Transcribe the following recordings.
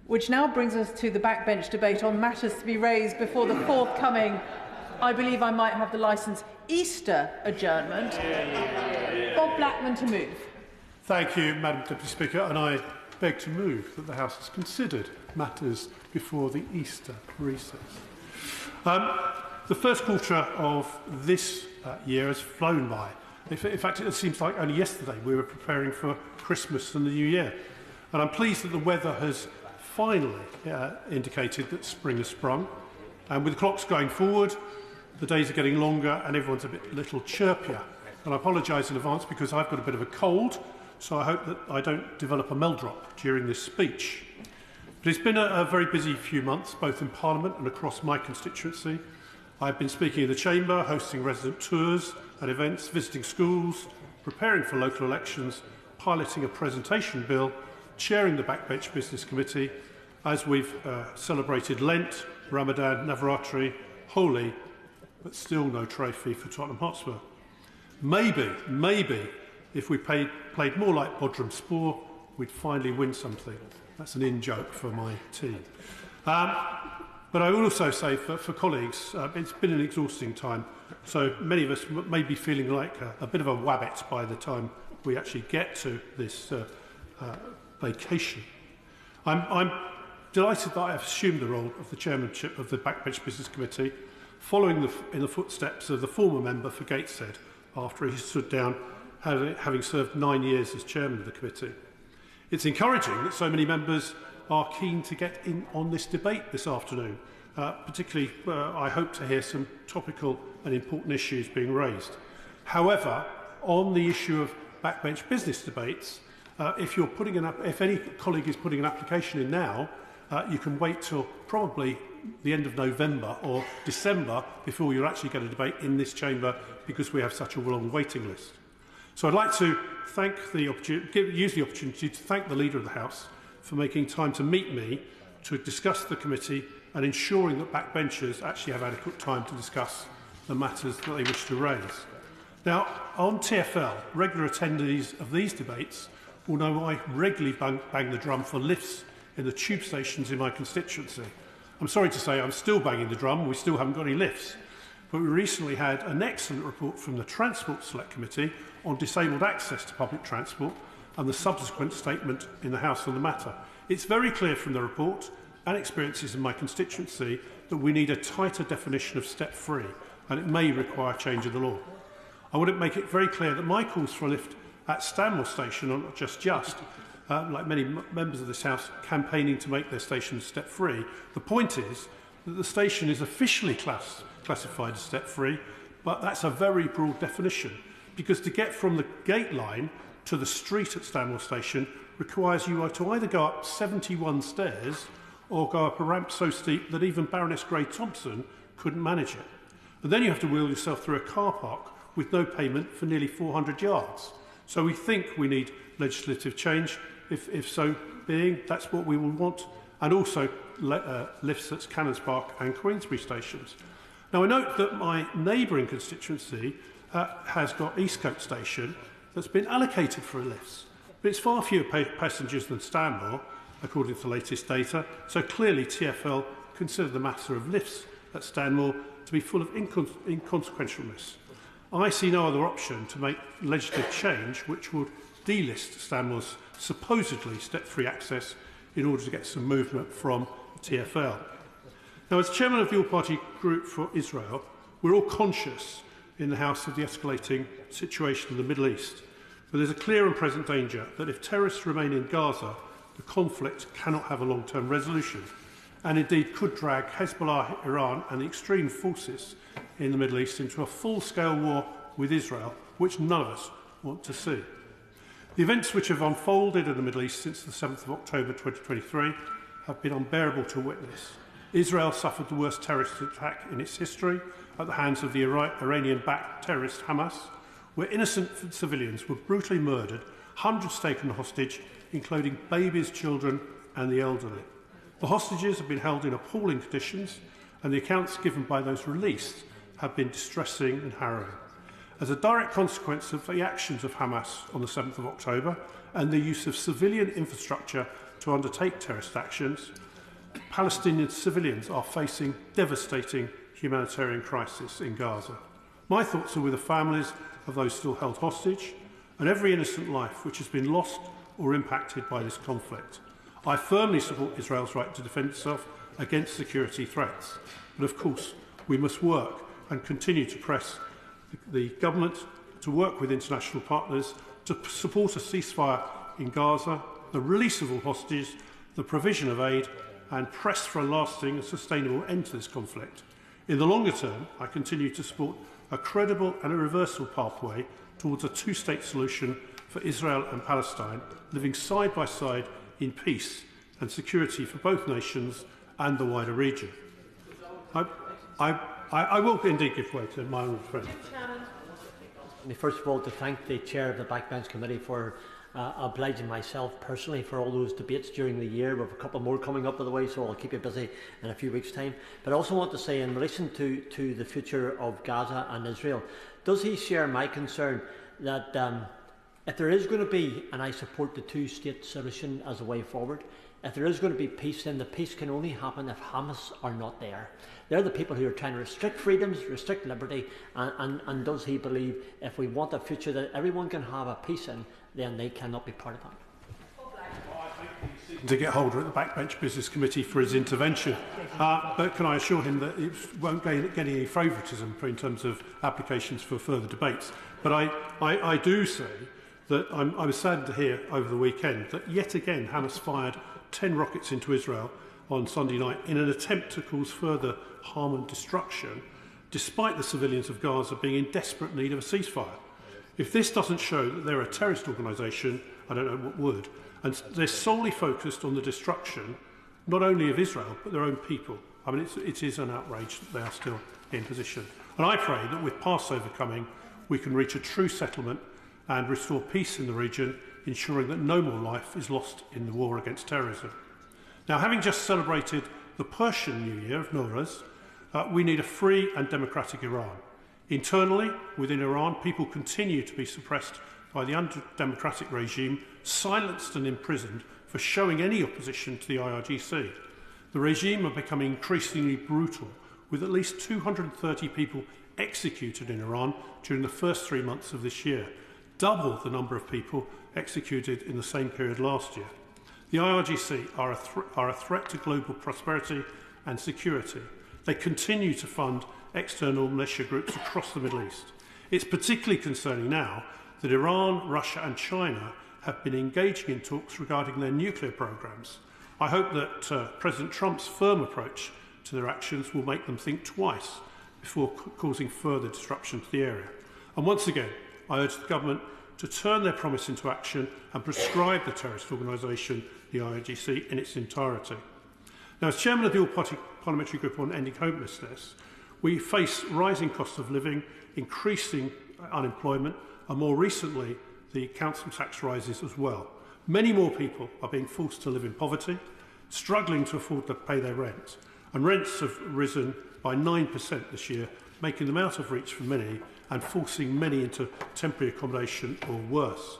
Which now brings us to the backbench debate on matters to be raised before the forthcoming, I believe I might have the licence, Easter adjournment. Bob Blackman to move. Thank you, Madam Deputy Speaker, and I beg to move that the House has considered matters before the Easter recess. The first quarter of this year has flown by. In fact, it seems like only yesterday we were preparing for Christmas and the New Year. And I'm pleased that the weather has finally indicated that spring has sprung. And with the clocks going forward, the days are getting longer and everyone's a little chirpier. And I apologise in advance because I've got a bit of a cold, so I hope that I don't develop a meldrop during this speech. But it's been a very busy few months, both in Parliament and across my constituency. I've been speaking in the Chamber, hosting resident tours and events, visiting schools, preparing for local elections, piloting a presentation bill, chairing the Backbench Business Committee, as we've celebrated Lent, Ramadan, Navaratri, Holi, but still no trophy for Tottenham Hotspur. Maybe, if we played more like Bodrum Spor, we'd finally win something. That's an in-joke for my team. But I will also say for colleagues, it's been an exhausting time, so many of us may be feeling like a bit of a wabbit by the time we actually get to this vacation. I'm delighted that I have assumed the role of the chairmanship of the Backbench Business Committee, following in the footsteps of the former member for Gateshead after he stood down, having served 9 years as chairman of the committee. It's encouraging that so many members are keen to get in on this debate this afternoon. Particularly, I hope to hear some topical and important issues being raised. However, on the issue of backbench business debates, if any colleague is putting an application in now, you can wait till probably the end of November or December before you'll actually get a debate in this chamber because we have such a long waiting list. So I'd like to use the opportunity to thank the Leader of the House for making time to meet me to discuss the committee and ensuring that backbenchers actually have adequate time to discuss the matters that they wish to raise. Now, on TfL, regular attendees of these debates will know I regularly bang the drum for lifts in the tube stations in my constituency. I'm sorry to say I'm still banging the drum, we still haven't got any lifts. But we recently had an excellent report from the Transport Select Committee on disabled access to public transport and the subsequent statement in the House on the matter. It's very clear from the report and experiences in my constituency that we need a tighter definition of step free, and it may require change of the law. I want to make it very clear that my calls for a lift at Stanmore Station are not just, like many members of this House, campaigning to make their stations step free. The point is that the station is officially classified as step free, but that's a very broad definition, because to get from the gate line to the street at Stanmore Station requires you to either go up 71 stairs or go up a ramp so steep that even Baroness Gray-Thompson couldn't manage it. And then you have to wheel yourself through a car park with no payment for nearly 400 yards. So we think we need legislative change. If so being, that's what we will want. And also lifts at Cannons Park and Queensbury stations. Now, I note that my neighbouring constituency has got Eastcote Station that's been allocated for lifts. But it's far fewer passengers than Stanmore, according to the latest data. So clearly TfL consider the matter of lifts at Stanmore to be full of inconsequentialness. I see no other option to make legislative change which would delist Stanmore's supposedly step-free access in order to get some movement from TfL. Now, as chairman of the All-Party Group for Israel, we're all conscious in the House of the escalating situation in the Middle East, but there's a clear and present danger that if terrorists remain in Gaza, the conflict cannot have a long-term resolution, and indeed could drag Hezbollah, Iran and the extreme forces in the Middle East into a full-scale war with Israel, which none of us want to see. The events which have unfolded in the Middle East since the 7th of October 2023 have been unbearable to witness. Israel suffered the worst terrorist attack in its history at the hands of the Iranian-backed terrorist Hamas, where innocent civilians were brutally murdered, hundreds taken hostage, including babies, children and the elderly. The hostages have been held in appalling conditions, and the accounts given by those released have been distressing and harrowing. As a direct consequence of the actions of Hamas on the 7th of October and the use of civilian infrastructure to undertake terrorist actions, Palestinian civilians are facing devastating humanitarian crisis in Gaza. My thoughts are with the families of those still held hostage and every innocent life which has been lost or impacted by this conflict. I firmly support Israel's right to defend itself against security threats. But of course, we must work and continue to press the government to work with international partners to support a ceasefire in Gaza, the release of all hostages, the provision of aid, and press for a lasting and sustainable end to this conflict. In the longer term, I continue to support a credible and irreversible pathway towards a two-state solution for Israel and Palestine, living side by side in peace and security for both nations and the wider region. I will indeed give way to my own friend. First of all, to thank the Chair of the Backbench Committee for obliging myself personally for all those debates during the year. We have a couple more coming up, by the way, so I'll keep you busy in a few weeks' time. But I also want to say, in relation to the future of Gaza and Israel, does he share my concern that if there is going to be, and I support the two-state solution as a way forward, if there is going to be peace, then the peace can only happen if Hamas are not there. They're the people who are trying to restrict freedoms, restrict liberty, and does he believe if we want a future that everyone can have a peace in, then they cannot be part of that? To get hold of the Backbench Business Committee for his intervention. But can I assure him that it won't get any favouritism in terms of applications for further debates. But I do say that I was saddened to hear over the weekend that yet again Hamas fired 10 rockets into Israel on Sunday night in an attempt to cause further harm and destruction, despite the civilians of Gaza being in desperate need of a ceasefire. If this doesn't show that they're a terrorist organisation, I don't know what would. And they're solely focused on the destruction, not only of Israel, but their own people. I mean, it is an outrage that they are still in position. And I pray that with Passover coming, we can reach a true settlement and restore peace in the region, ensuring that no more life is lost in the war against terrorism. Now, having just celebrated the Persian New Year of Nowruz, we need a free and democratic Iran. Internally, within Iran, people continue to be suppressed by the undemocratic regime, silenced and imprisoned for showing any opposition to the IRGC. The regime are becoming increasingly brutal, with at least 230 people executed in Iran during the first 3 months of this year, double the number of people executed in the same period last year. The IRGC are a threat to global prosperity and security. They continue to fund external militia groups across the Middle East. It's particularly concerning now that Iran, Russia and China have been engaging in talks regarding their nuclear programs. I hope that President Trump's firm approach to their actions will make them think twice before causing further disruption to the area. And once again, I urge the government to turn their promise into action and prescribe the terrorist organisation, the IRGC, in its entirety. Now, as chairman of the All-Party Parliamentary Group on Ending Homelessness, we face rising costs of living, increasing unemployment, and more recently, the council tax rises as well. Many more people are being forced to live in poverty, struggling to afford to pay their rent, and rents have risen by 9% this year, making them out of reach for many and forcing many into temporary accommodation or worse,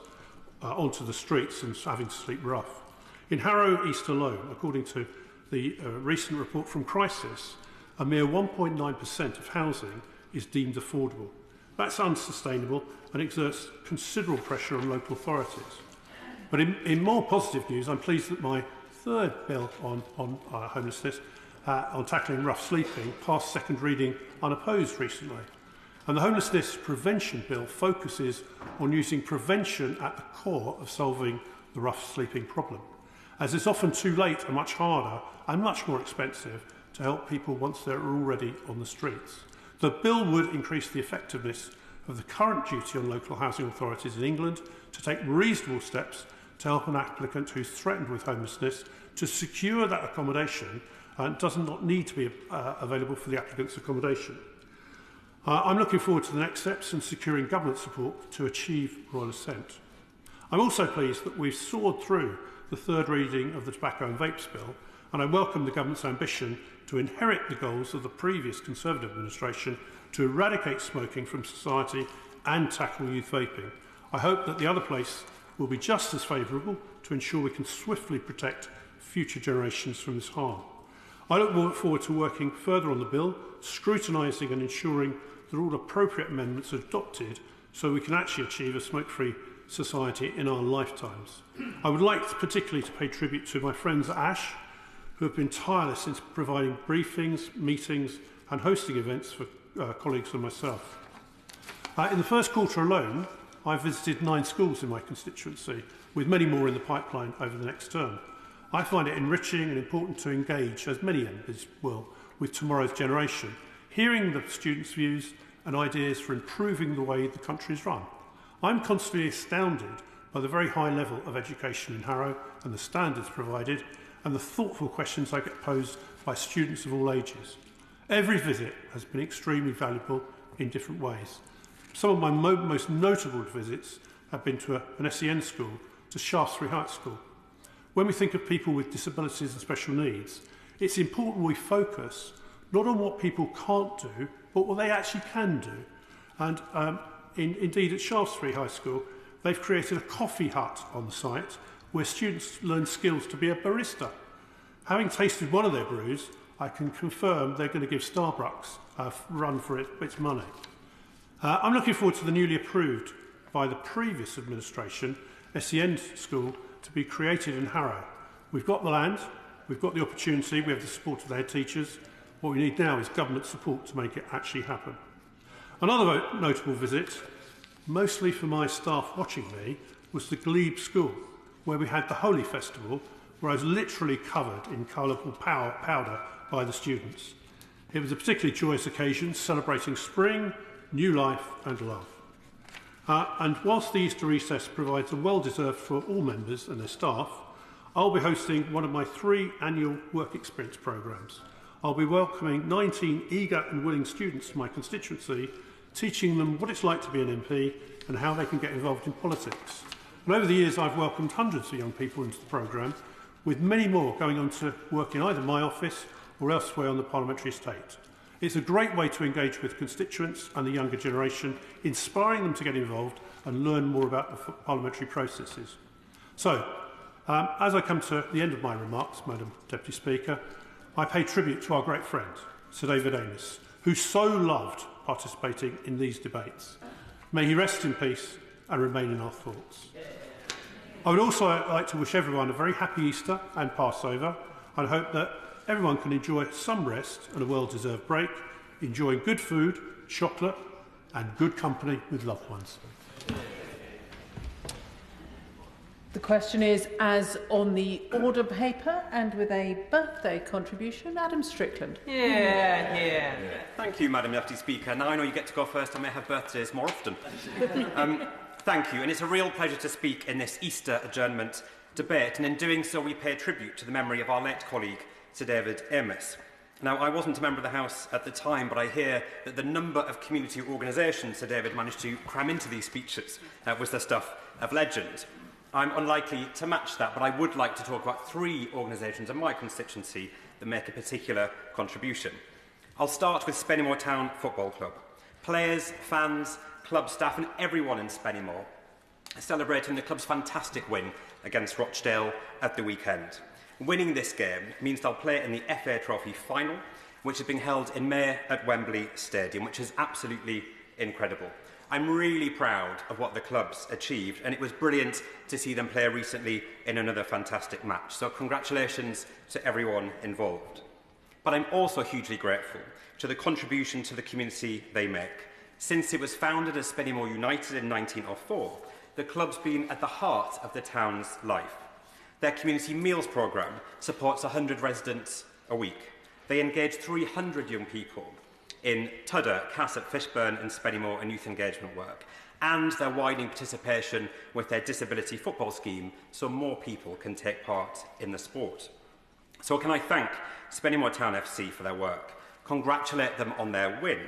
onto the streets and having to sleep rough. In Harrow East alone, according to the recent report from Crisis, a mere 1.9% of housing is deemed affordable. That's unsustainable and exerts considerable pressure on local authorities. But in more positive news, I'm pleased that my third bill on homelessness, on tackling rough sleeping, passed second reading unopposed recently. And the Homelessness Prevention Bill focuses on using prevention at the core of solving the rough sleeping problem, as it's often too late and much harder and much more expensive to help people once they're already on the streets. The bill would increase the effectiveness of the current duty on local housing authorities in England to take reasonable steps to help an applicant who's threatened with homelessness to secure that accommodation and does not need to be available for the applicant's accommodation. I'm looking forward to the next steps in securing government support to achieve royal assent. I'm also pleased that we've soared through the third reading of the Tobacco and Vapes Bill, and I welcome the government's ambition to inherit the goals of the previous Conservative administration to eradicate smoking from society and tackle youth vaping. I hope that the other place will be just as favourable to ensure we can swiftly protect future generations from this harm. I look forward to working further on the bill, scrutinising and ensuring that all appropriate amendments are adopted so we can actually achieve a smoke-free society in our lifetimes. I would like particularly to pay tribute to my friends at Ash, who have been tireless in providing briefings, meetings and hosting events for colleagues and myself. In the first quarter alone, I visited 9 schools in my constituency, with many more in the pipeline over the next term. I find it enriching and important to engage, as many MPs will, with tomorrow's generation, hearing the students' views and ideas for improving the way the country is run. I'm constantly astounded by the very high level of education in Harrow and the standards provided and the thoughtful questions I get posed by students of all ages. Every visit has been extremely valuable in different ways. Some of my most notable visits have been to an SEN school, to Shaftesbury High School. When we think of people with disabilities and special needs, it's important we focus not on what people can't do, but what they actually can do. And indeed, at Shaftesbury High School, they've created a coffee hut on the site where students learn skills to be a barista. Having tasted one of their brews, I can confirm they're going to give Starbucks a run for its money. I'm looking forward to the newly approved by the previous administration SEN school to be created in Harrow. We've got the land, we've got the opportunity, we have the support of the head teachers. What we need now is government support to make it actually happen. Another notable visit, mostly for my staff watching me, was the Glebe School, where we had the Holy Festival, where I was literally covered in colourful powder by the students. It was a particularly joyous occasion, celebrating spring, new life and love. And whilst the Easter recess provides a well-deserved for all members and their staff, I'll be hosting one of my 3 annual work experience programmes. I'll be welcoming 19 eager and willing students to my constituency, teaching them what it's like to be an MP and how they can get involved in politics. And over the years, I've welcomed hundreds of young people into the programme, with many more going on to work in either my office or elsewhere on the parliamentary estate. It's a great way to engage with constituents and the younger generation, inspiring them to get involved and learn more about the parliamentary processes. So, as I come to the end of my remarks, Madam Deputy Speaker, I pay tribute to our great friend, Sir David Ynys, who so loved participating in these debates. May he rest in peace and remain in our thoughts. I would also like to wish everyone a very happy Easter and Passover, and hope that everyone can enjoy some rest and a well-deserved break, enjoying good food, chocolate and good company with loved ones. The question is, as on the order paper and with a birthday contribution, Adam Strickland. Yeah. Thank you, Madam Deputy Speaker. Now I know you get to go first, I may have birthdays more often. Thank you, and it's a real pleasure to speak in this Easter adjournment debate, and in doing so we pay tribute to the memory of our late colleague, Sir David Ynys. Now, I wasn't a member of the House at the time, but I hear that the number of community organisations Sir David managed to cram into these speeches was the stuff of legend. I'm unlikely to match that, but I would like to talk about 3 organisations in my constituency that make a particular contribution. I'll start with Spennymoor Town Football Club. Players, fans, club staff and everyone in Spennymoor are celebrating the club's fantastic win against Rochdale at the weekend. Winning this game means they'll play in the FA Trophy final, which is being held in May at Wembley Stadium, which is absolutely incredible. I'm really proud of what the club's achieved, and it was brilliant to see them play recently in another fantastic match. So congratulations to everyone involved. But I'm also hugely grateful to the contribution to the community they make. Since it was founded as Spennymoor United in 1904, the club's been at the heart of the town's life. Their community meals programme supports 100 residents a week. They engage 300 young people in Tudder, Cassett, Fishburn and Spennymoor and youth engagement work, and their widening participation with their disability football scheme so more people can take part in the sport. So can I thank Spennymoor Town FC for their work, congratulate them on their win,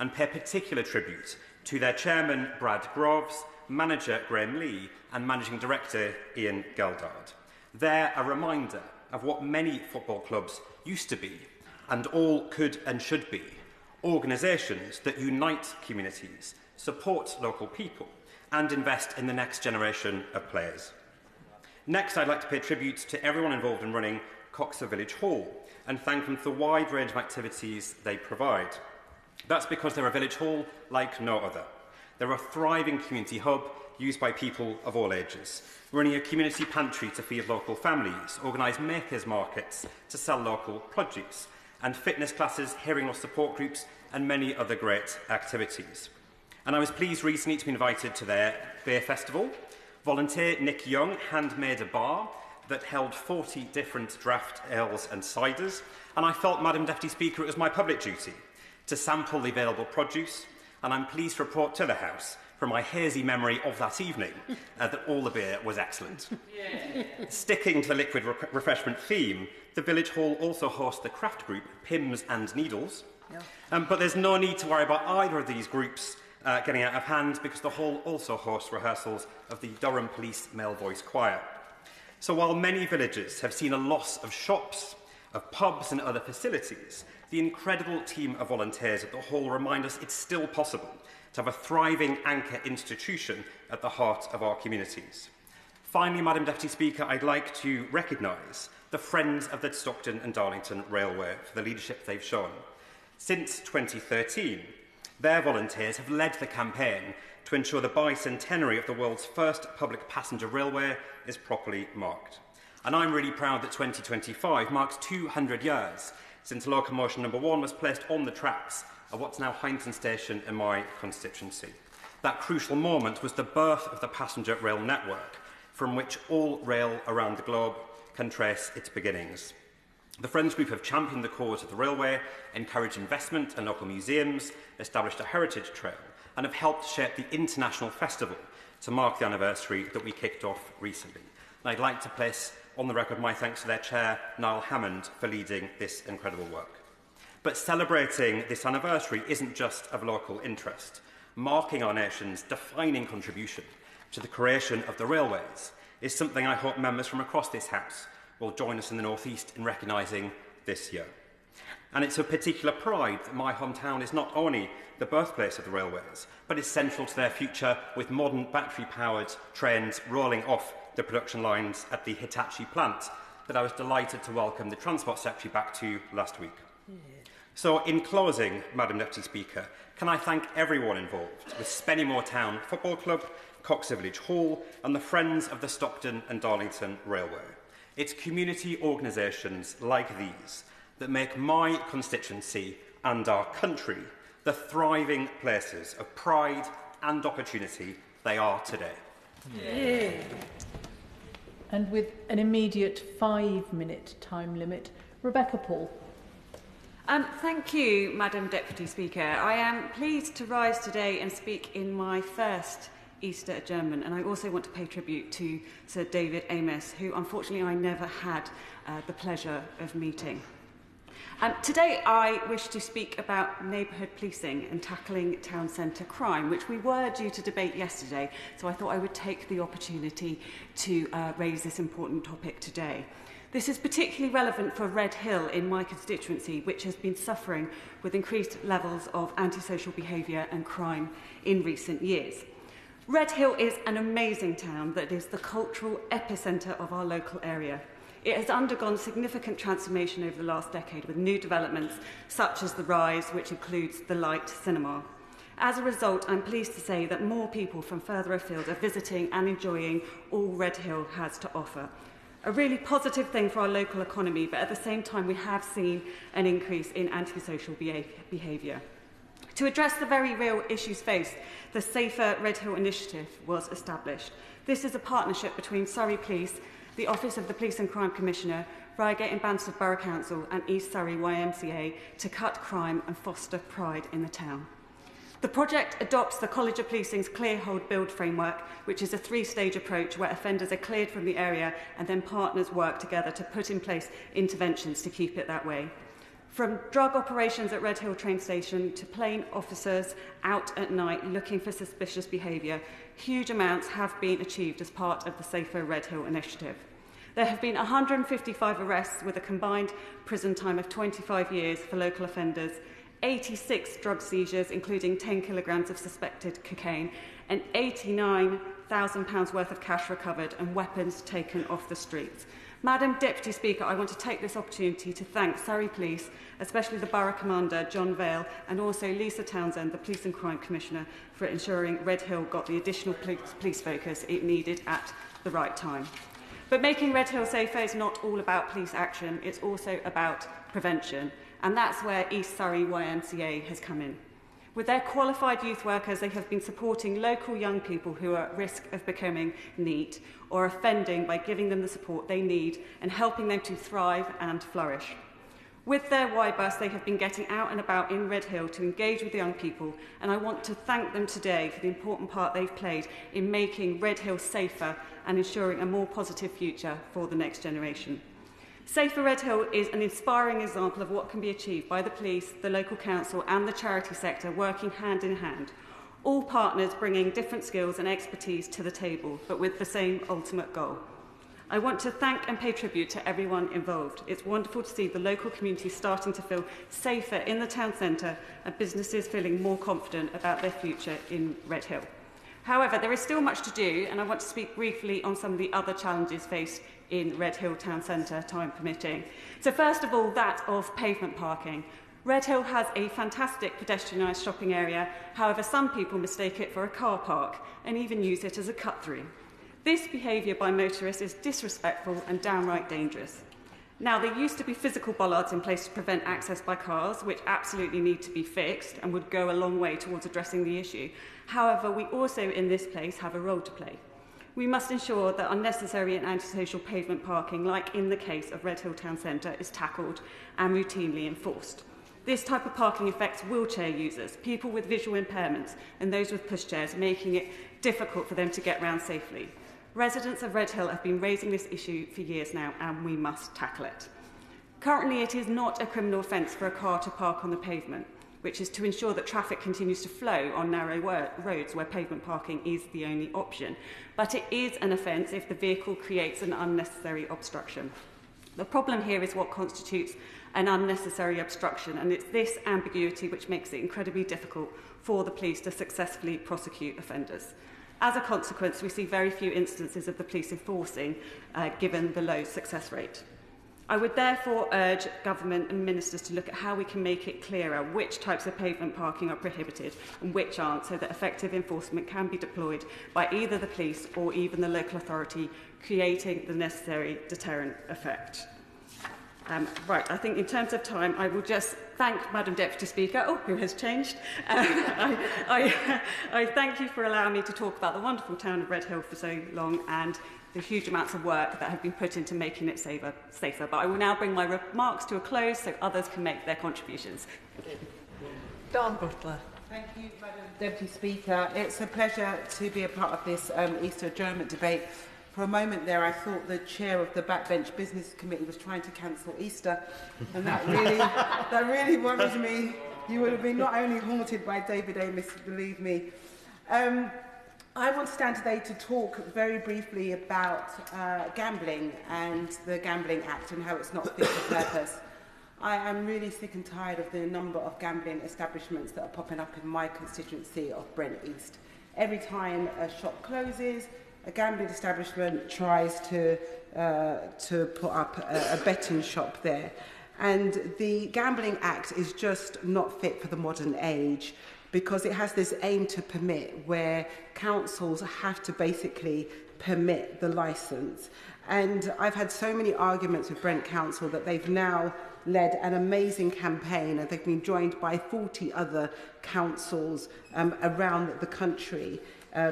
and pay particular tribute to their chairman Brad Groves, manager Graham Lee and managing director Ian Geldard. They're a reminder of what many football clubs used to be, and all could and should be: organisations that unite communities, support local people and invest in the next generation of players. Next, I'd like to pay tribute to everyone involved in running Coxer Village Hall and thank them for the wide range of activities they provide. That's because they're a village hall like no other. They're a thriving community hub used by people of all ages, running a community pantry to feed local families, organise makers markets to sell local produce, and fitness classes, hearing loss support groups, and many other great activities. And I was pleased recently to be invited to their beer festival. Volunteer Nick Young handmade a bar that held 40 different draft ales and ciders, and I felt, Madam Deputy Speaker, it was my public duty to sample the available produce, and I'm pleased to report to the House, from my hazy memory of that evening, that all the beer was excellent. Yeah. Sticking to the liquid refreshment theme, the Village Hall also hosts the craft group Pims and Needles, but there's no need to worry about either of these groups getting out of hand, because the hall also hosts rehearsals of the Durham Police Male Voice Choir. So while many villages have seen a loss of shops, of pubs and other facilities, the incredible team of volunteers at the hall remind us it's still possible to have a thriving anchor institution at the heart of our communities. Finally, Madam Deputy Speaker, I'd like to recognise the Friends of the Stockton and Darlington Railway for the leadership they've shown. Since 2013, their volunteers have led the campaign to ensure the bicentenary of the world's first public passenger railway is properly marked. And I'm really proud that 2025 marks 200 years since locomotion number 1 was placed on the tracks of what's now Honiton Station in my constituency. That crucial moment was the birth of the passenger rail network, from which all rail around the globe can trace its beginnings. The Friends Group have championed the cause of the railway, encouraged investment in local museums, established a heritage trail, and have helped shape the international festival to mark the anniversary that we kicked off recently. And I'd like to place on the record my thanks to their chair, Niall Hammond, for leading this incredible work. But celebrating this anniversary isn't just of local interest. Marking our nation's defining contribution to the creation of the railways is something I hope members from across this House will join us in the North East in recognising this year. And it's of particular pride that my hometown is not only the birthplace of the railways, but is central to their future, with modern battery-powered trains rolling off the production lines at the Hitachi plant that I was delighted to welcome the Transport Secretary back to last week. So, in closing, Madam Deputy Speaker, can I thank everyone involved with Spennymoor Town Football Club, Coxer Village Hall and the Friends of the Stockton and Darlington Railway. It's community organisations like these that make my constituency and our country the thriving places of pride and opportunity they are today. Yeah. And with an immediate 5-minute time limit, Rebecca Poole. Thank you, Madam Deputy Speaker. I am pleased to rise today and speak in my first Easter adjournment, and I also want to pay tribute to Sir David Ynys, who unfortunately I never had the pleasure of meeting. Today I wish to speak about neighbourhood policing and tackling town centre crime, which we were due to debate yesterday, so I thought I would take the opportunity to raise this important topic today. This is particularly relevant for Red Hill in my constituency, which has been suffering with increased levels of antisocial behaviour and crime in recent years. Red Hill is an amazing town that is the cultural epicentre of our local area. It has undergone significant transformation over the last decade with new developments such as the Rise, which includes the Light Cinema. As a result, I'm pleased to say that more people from further afield are visiting and enjoying all Red Hill has to offer. A really positive thing for our local economy, but at the same time we have seen an increase in antisocial behaviour. To address the very real issues faced, the Safer Red Hill Initiative was established. This is a partnership between Surrey Police, the Office of the Police and Crime Commissioner, Reigate and Banstead Borough Council and East Surrey YMCA to cut crime and foster pride in the town. The project adopts the College of Policing's Clear Hold Build framework, which is a 3-stage approach where offenders are cleared from the area and then partners work together to put in place interventions to keep it that way. From drug operations at Red Hill train station to plain officers out at night looking for suspicious behaviour, huge amounts have been achieved as part of the Safer Red Hill initiative. There have been 155 arrests with a combined prison time of 25 years for local offenders, 86 drug seizures, including 10 kilograms of suspected cocaine, and £89,000 worth of cash recovered and weapons taken off the streets. Madam Deputy Speaker, I want to take this opportunity to thank Surrey Police, especially the Borough Commander, John Vale, and also Lisa Townsend, the Police and Crime Commissioner, for ensuring Redhill got the additional police focus it needed at the right time. But making Redhill safer is not all about police action, it's also about prevention, and that's where East Surrey YMCA has come in. With their qualified youth workers, they have been supporting local young people who are at risk of becoming NEET or offending by giving them the support they need and helping them to thrive and flourish. With their Y-Bus, they have been getting out and about in Redhill to engage with young people, and I want to thank them today for the important part they've played in making Redhill safer and ensuring a more positive future for the next generation. Safer Redhill is an inspiring example of what can be achieved by the police, the local council and the charity sector working hand in hand, all partners bringing different skills and expertise to the table, but with the same ultimate goal. I want to thank and pay tribute to everyone involved. It's wonderful to see the local community starting to feel safer in the town centre and businesses feeling more confident about their future in Redhill. However, there is still much to do, and I want to speak briefly on some of the other challenges faced in Redhill Town Centre, time permitting. So first of all, that of pavement parking. Redhill has a fantastic pedestrianised shopping area, however some people mistake it for a car park and even use it as a cut-through. This behaviour by motorists is disrespectful and downright dangerous. Now, there used to be physical bollards in place to prevent access by cars, which absolutely need to be fixed and would go a long way towards addressing the issue. However, we also in this place have a role to play. We must ensure that unnecessary and antisocial pavement parking, like in the case of Redhill Town Centre, is tackled and routinely enforced. This type of parking affects wheelchair users, people with visual impairments and those with pushchairs, making it difficult for them to get round safely. Residents of Redhill have been raising this issue for years now, and we must tackle it. Currently, it is not a criminal offence for a car to park on the pavement, which is to ensure that traffic continues to flow on narrow roads where pavement parking is the only option. But it is an offence if the vehicle creates an unnecessary obstruction. The problem here is what constitutes an unnecessary obstruction, and it's this ambiguity which makes it incredibly difficult for the police to successfully prosecute offenders. As a consequence, we see very few instances of the police enforcing, given the low success rate. I would therefore urge government and ministers to look at how we can make it clearer which types of pavement parking are prohibited and which aren't, so that effective enforcement can be deployed by either the police or even the local authority, creating the necessary deterrent effect. Right, I think in terms of time, I will just thank Madam Deputy Speaker, who has changed. I thank you for allowing me to talk about the wonderful town of Redhill for so long and the huge amounts of work that have been put into making it safer. But I will now bring my remarks to a close so others can make their contributions. Don Butler. Thank you, Madam Deputy Speaker. It's a pleasure to be a part of this Easter adjournment debate. For a moment there, I thought the chair of the Backbench Business Committee was trying to cancel Easter, and that really worries me. You would have been not only haunted by David Ynys, believe me. I want to stand today to talk very briefly about gambling and the Gambling Act and how it's not fit for purpose. I am really sick and tired of the number of gambling establishments that are popping up in my constituency of Brent East. Every time a shop closes, a gambling establishment tries to put up a betting shop there. And the Gambling Act is just not fit for the modern age because it has this aim to permit where councils have to basically permit the licence. And I've had so many arguments with Brent Council that they've now led an amazing campaign, and they've been joined by 40 other councils around the country,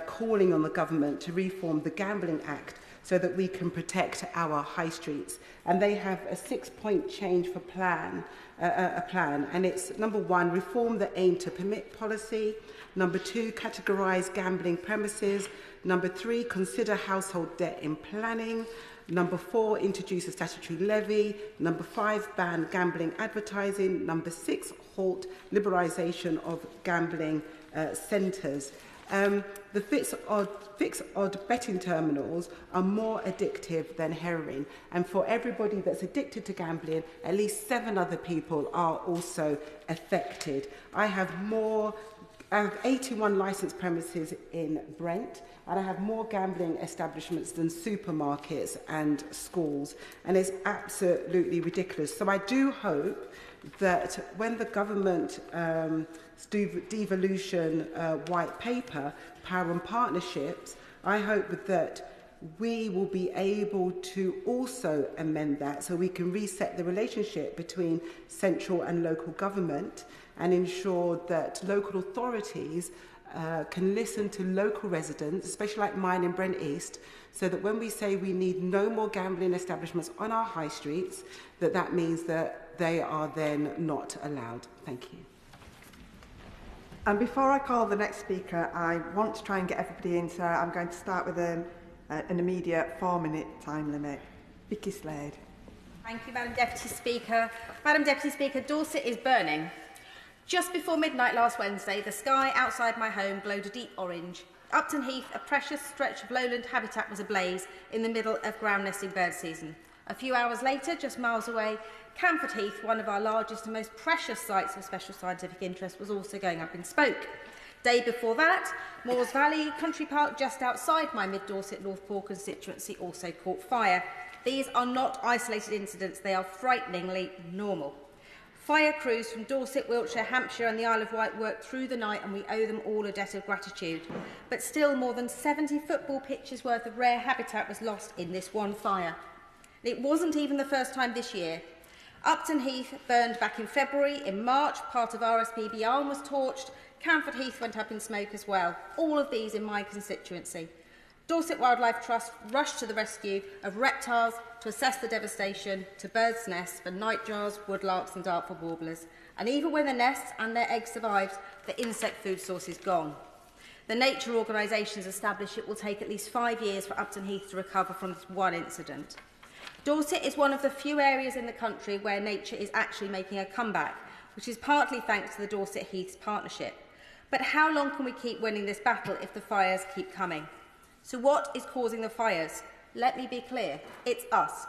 calling on the government to reform the Gambling Act so that we can protect our high streets. And they have a 6-point change for a plan, and it's number 1, reform the aim to permit policy. Number 2, categorise gambling premises. Number 3, consider household debt in planning. Number 4, introduce a statutory levy. Number 5, ban gambling advertising. Number 6, halt liberalisation of gambling centres. The fixed odd betting terminals are more addictive than heroin, and for everybody that's addicted to gambling, at least 7 other people are also affected. I have more I have 81 licensed premises in Brent, and I have more gambling establishments than supermarkets and schools, and it's absolutely ridiculous. So I do hope that when the government devolution white paper, Power and Partnerships, I hope that we will be able to also amend that so we can reset the relationship between central and local government and ensure that local authorities can listen to local residents, especially like mine in Brent East, so that when we say we need no more gambling establishments on our high streets, that means that they are then not allowed. Thank you. And before I call the next speaker, I want to try and get everybody in, so I'm going to start with an immediate 4-minute time limit. Vikki Slade. Thank you, Madam Deputy Speaker. Madam Deputy Speaker, Dorset is burning. Just before midnight last Wednesday, the sky outside my home glowed a deep orange. Upton Heath, a precious stretch of lowland habitat, was ablaze in the middle of ground nesting bird season. A few hours later, just miles away, Camford Heath, one of our largest and most precious sites of special scientific interest, was also going up in smoke. Day before that, Moores Valley Country Park, just outside my mid-Dorset North Poole constituency, also caught fire. These are not isolated incidents, they are frighteningly normal. Fire crews from Dorset, Wiltshire, Hampshire and the Isle of Wight worked through the night, and we owe them all a debt of gratitude. But still, more than 70 football pitches worth of rare habitat was lost in this one fire. It wasn't even the first time this year. Upton Heath burned back in February. In March, part of RSPB Arm was torched. Camford Heath went up in smoke as well. All of these in my constituency. Dorset Wildlife Trust rushed to the rescue of reptiles to assess the devastation to birds' nests for nightjars, woodlarks and dartful warblers. And even when the nests and their eggs survived, the insect food source is gone. The nature organisations established it will take at least 5 years for Upton Heath to recover from this one incident. Dorset is one of the few areas in the country where nature is actually making a comeback, which is partly thanks to the Dorset Heaths partnership. But how long can we keep winning this battle if the fires keep coming? So what is causing the fires? Let me be clear, it's us.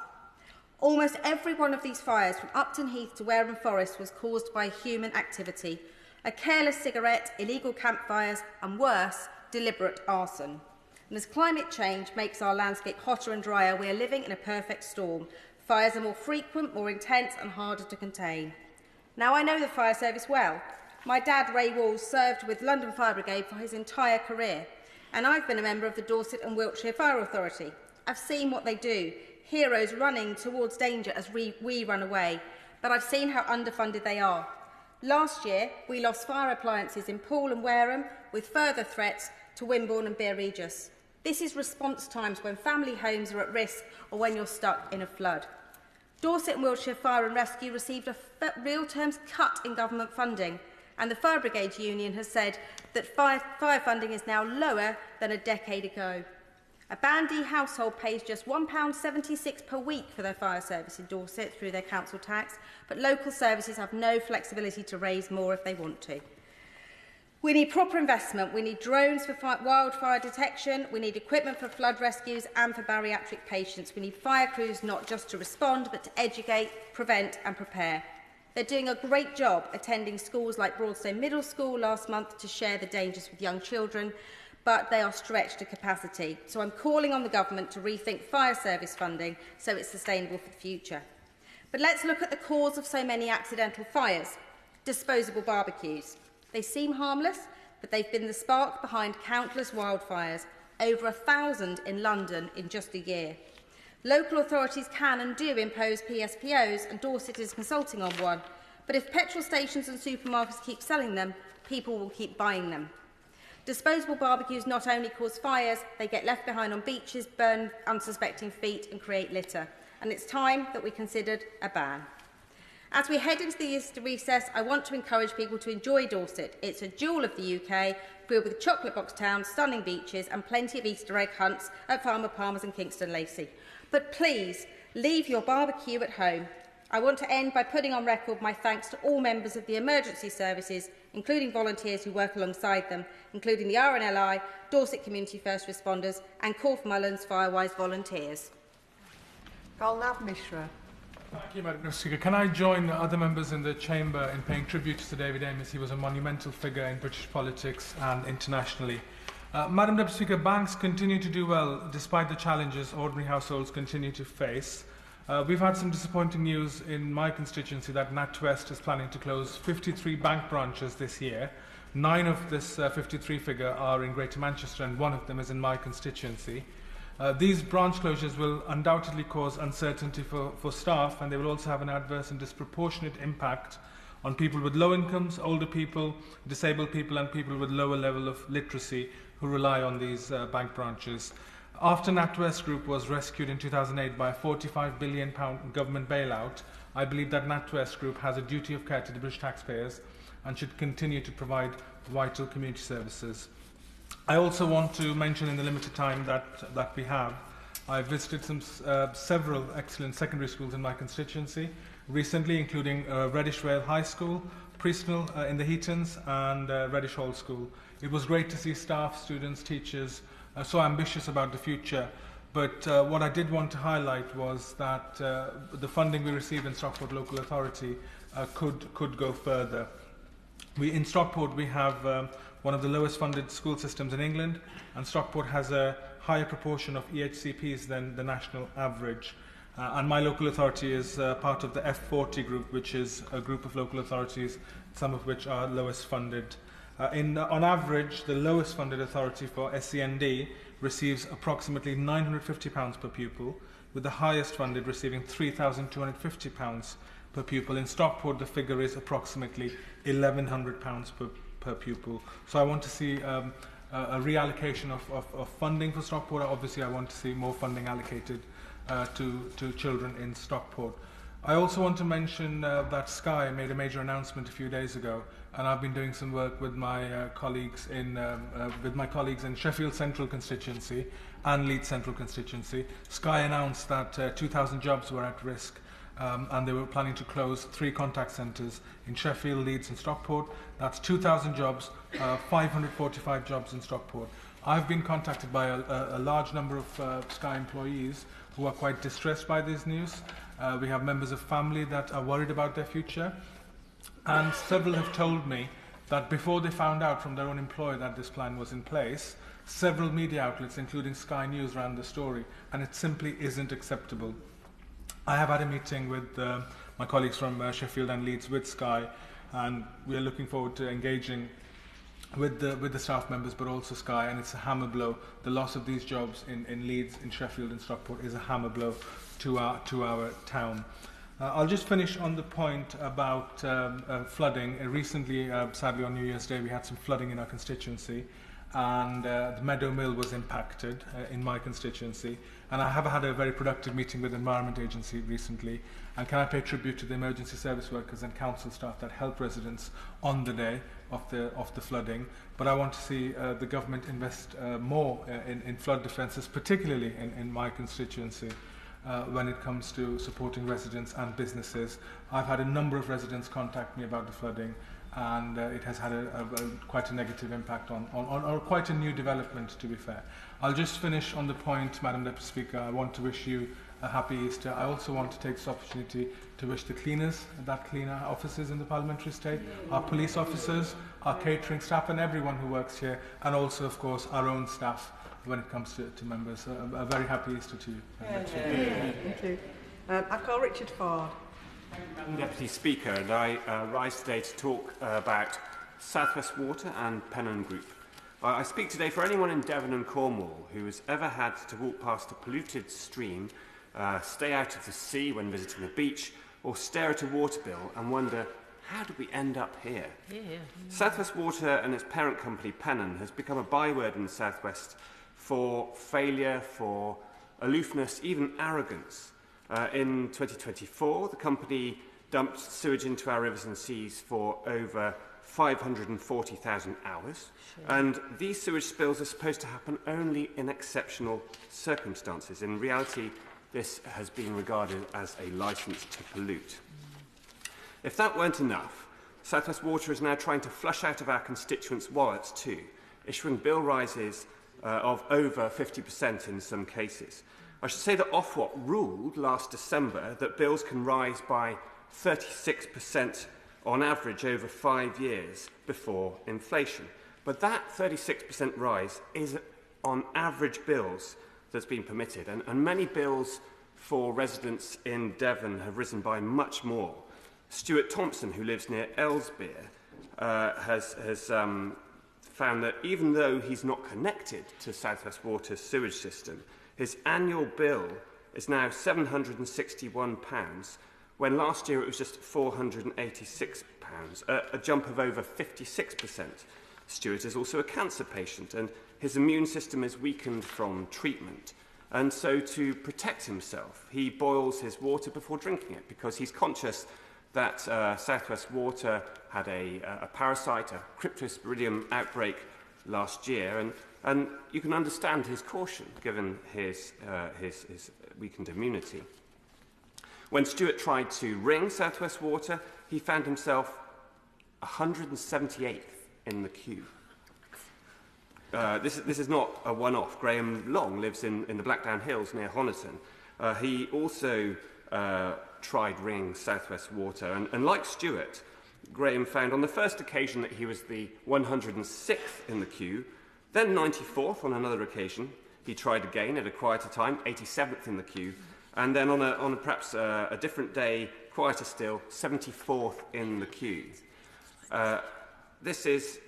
Almost every one of these fires, from Upton Heath to Wareham Forest, was caused by human activity. A careless cigarette, illegal campfires, and worse, deliberate arson. And as climate change makes our landscape hotter and drier, we are living in a perfect storm. Fires are more frequent, more intense, and harder to contain. Now, I know the fire service well. My dad, Ray Walls, served with London Fire Brigade for his entire career. And I've been a member of the Dorset and Wiltshire Fire Authority. I've seen what they do, heroes running towards danger as we run away, but I've seen how underfunded they are. Last year, we lost fire appliances in Poole and Wareham, with further threats to Wimborne and Beer Regis. This is response times when family homes are at risk or when you're stuck in a flood. Dorset and Wiltshire Fire and Rescue received a real terms cut in government funding, and the Fire Brigade Union has said that fire funding is now lower than a decade ago. A bandy household pays just £1.76 per week for their fire service in Dorset through their council tax, but local services have no flexibility to raise more if they want to. We need proper investment. We need drones for wildfire detection. We need equipment for flood rescues and for bariatric patients. We need fire crews not just to respond, but to educate, prevent and prepare. They're doing a great job attending schools like Broadstone Middle School last month to share the dangers with young children, but they are stretched to capacity. So I'm calling on the government to rethink fire service funding so it's sustainable for the future. But let's look at the cause of so many accidental fires: disposable barbecues. They seem harmless, but they've been the spark behind countless wildfires, over 1,000 in London in just a year. Local authorities can and do impose PSPOs, and Dorset is consulting on one. But if petrol stations and supermarkets keep selling them, people will keep buying them. Disposable barbecues not only cause fires, they get left behind on beaches, burn unsuspecting feet and create litter. And it's time that we considered a ban. As we head into the Easter recess, I want to encourage people to enjoy Dorset. It's a jewel of the UK, filled with chocolate box towns, stunning beaches and plenty of Easter egg hunts at Farmer Palmer's and Kingston Lacey. But please, leave your barbecue at home. I want to end by putting on record my thanks to all members of the emergency services, including volunteers who work alongside them, including the RNLI, Dorset Community First Responders and Corfe Mullins Firewise volunteers. Call Nav Mishra. Thank you, Madam Speaker. Can I join other members in the Chamber in paying tribute to Sir David Ynys? He was a monumental figure in British politics and internationally. Madam Deputy Speaker, banks continue to do well despite the challenges ordinary households continue to face. We've had some disappointing news in my constituency that NatWest is planning to close 53 bank branches this year. 9 of this 53 figure are in Greater Manchester and 1 of them is in my constituency. These branch closures will undoubtedly cause uncertainty for staff, and they will also have an adverse and disproportionate impact on people with low incomes, older people, disabled people and people with lower level of literacy who rely on these bank branches. After NatWest Group was rescued in 2008 by a £45 billion government bailout, I believe that NatWest Group has a duty of care to the British taxpayers and should continue to provide vital community services. I also want to mention in the limited time that we have, I visited several excellent secondary schools in my constituency recently, including Reddish Vale High School, Priestnell in the Hetons and Reddish Hall School. It was great to see staff, students, teachers so ambitious about the future. But what I did want to highlight was that the funding we received in Stockport Local Authority could go further. In Stockport we have one of the lowest funded school systems in England, and Stockport has a higher proportion of EHCPs than the national average. And my local authority is part of the F40 group, which is a group of local authorities, some of which are lowest funded. On average, the lowest funded authority for SEND receives approximately £950 per pupil, with the highest funded receiving £3,250 per pupil. In Stockport, the figure is approximately £1,100 per pupil. So I want to see a reallocation of funding for Stockport. Obviously, I want to see more funding allocated to children in Stockport. I also want to mention that Sky made a major announcement a few days ago, and I've been doing some work with my colleagues in Sheffield Central constituency and Leeds Central constituency. Sky announced that 2,000 jobs were at risk. And they were planning to close 3 contact centres in Sheffield, Leeds and Stockport. That's 2,000 jobs, 545 jobs in Stockport. I've been contacted by a large number of Sky employees who are quite distressed by this news. We have members of family that are worried about their future. And several have told me that before they found out from their own employer that this plan was in place, several media outlets, including Sky News, ran the story, and it simply isn't acceptable. I have had a meeting with my colleagues from Sheffield and Leeds with Sky, and we are looking forward to engaging with the staff members, but also Sky, and it's a hammer blow. The loss of these jobs in Leeds, in Sheffield and Stockport is a hammer blow to our town. I'll just finish on the point about flooding. Recently, sadly on New Year's Day, we had some flooding in our constituency, and the Meadow Mill was impacted in my constituency. And I have had a very productive meeting with the Environment Agency recently. And can I pay tribute to the emergency service workers and council staff that helped residents on the day of the flooding. But I want to see the government invest more in flood defences, particularly in my constituency, when it comes to supporting residents and businesses. I've had a number of residents contact me about the flooding, and it has had quite a negative impact on quite a new development, to be fair. I'll just finish on the point, Madam Deputy Speaker. I want to wish you a happy Easter. I also want to take this opportunity to wish the cleaners that clean our offices in the Parliamentary Estate, our police officers, our catering staff and everyone who works here, and also, of course, our own staff when it comes to members. A very happy Easter to you. Thank you. I call Richard Foord. Madam Deputy Speaker, and I rise today to talk about South West Water and Pennon Group. I speak today for anyone in Devon and Cornwall who has ever had to walk past a polluted stream, stay out of the sea when visiting the beach, or stare at a water bill and wonder, how did we end up here? South West Water and its parent company Pennon has become a byword in the South West for failure, for aloofness, even arrogance. In 2024, the company dumped sewage into our rivers and seas for over 540,000 hours. Sure. And these sewage spills are supposed to happen only in exceptional circumstances. In reality, this has been regarded as a licence to pollute. If that weren't enough, South West Water is now trying to flush out of our constituents' wallets too, issuing bill rises of over 50% in some cases. I should say that Ofwat ruled last December that bills can rise by 36% on average over 5 years before inflation. But that 36% rise is on average bills that's been permitted, and many bills for residents in Devon have risen by much more. Stuart Thompson, who lives near Ellesmere, has found that even though he's not connected to South West Water's sewage system, his annual bill is now £761, when last year it was just £486, a jump of over 56%. Stuart is also a cancer patient, and his immune system is weakened from treatment. And so to protect himself, he boils his water before drinking it, because he's conscious that South West Water had a parasite, a cryptosporidium outbreak last year, and you can understand his caution given his weakened immunity. When Stuart tried to ring South West Water, he found himself 178th in the queue. This is not a one-off. Graham Long lives in the Blackdown Hills near Honiton. He also tried ringing South West Water, and like Stuart, Graham found on the first occasion that he was the 106th in the queue, then 94th on another occasion. He tried again at a quieter time, 87th in the queue, and then on a perhaps a different day, quieter still, 74th in the queue. This is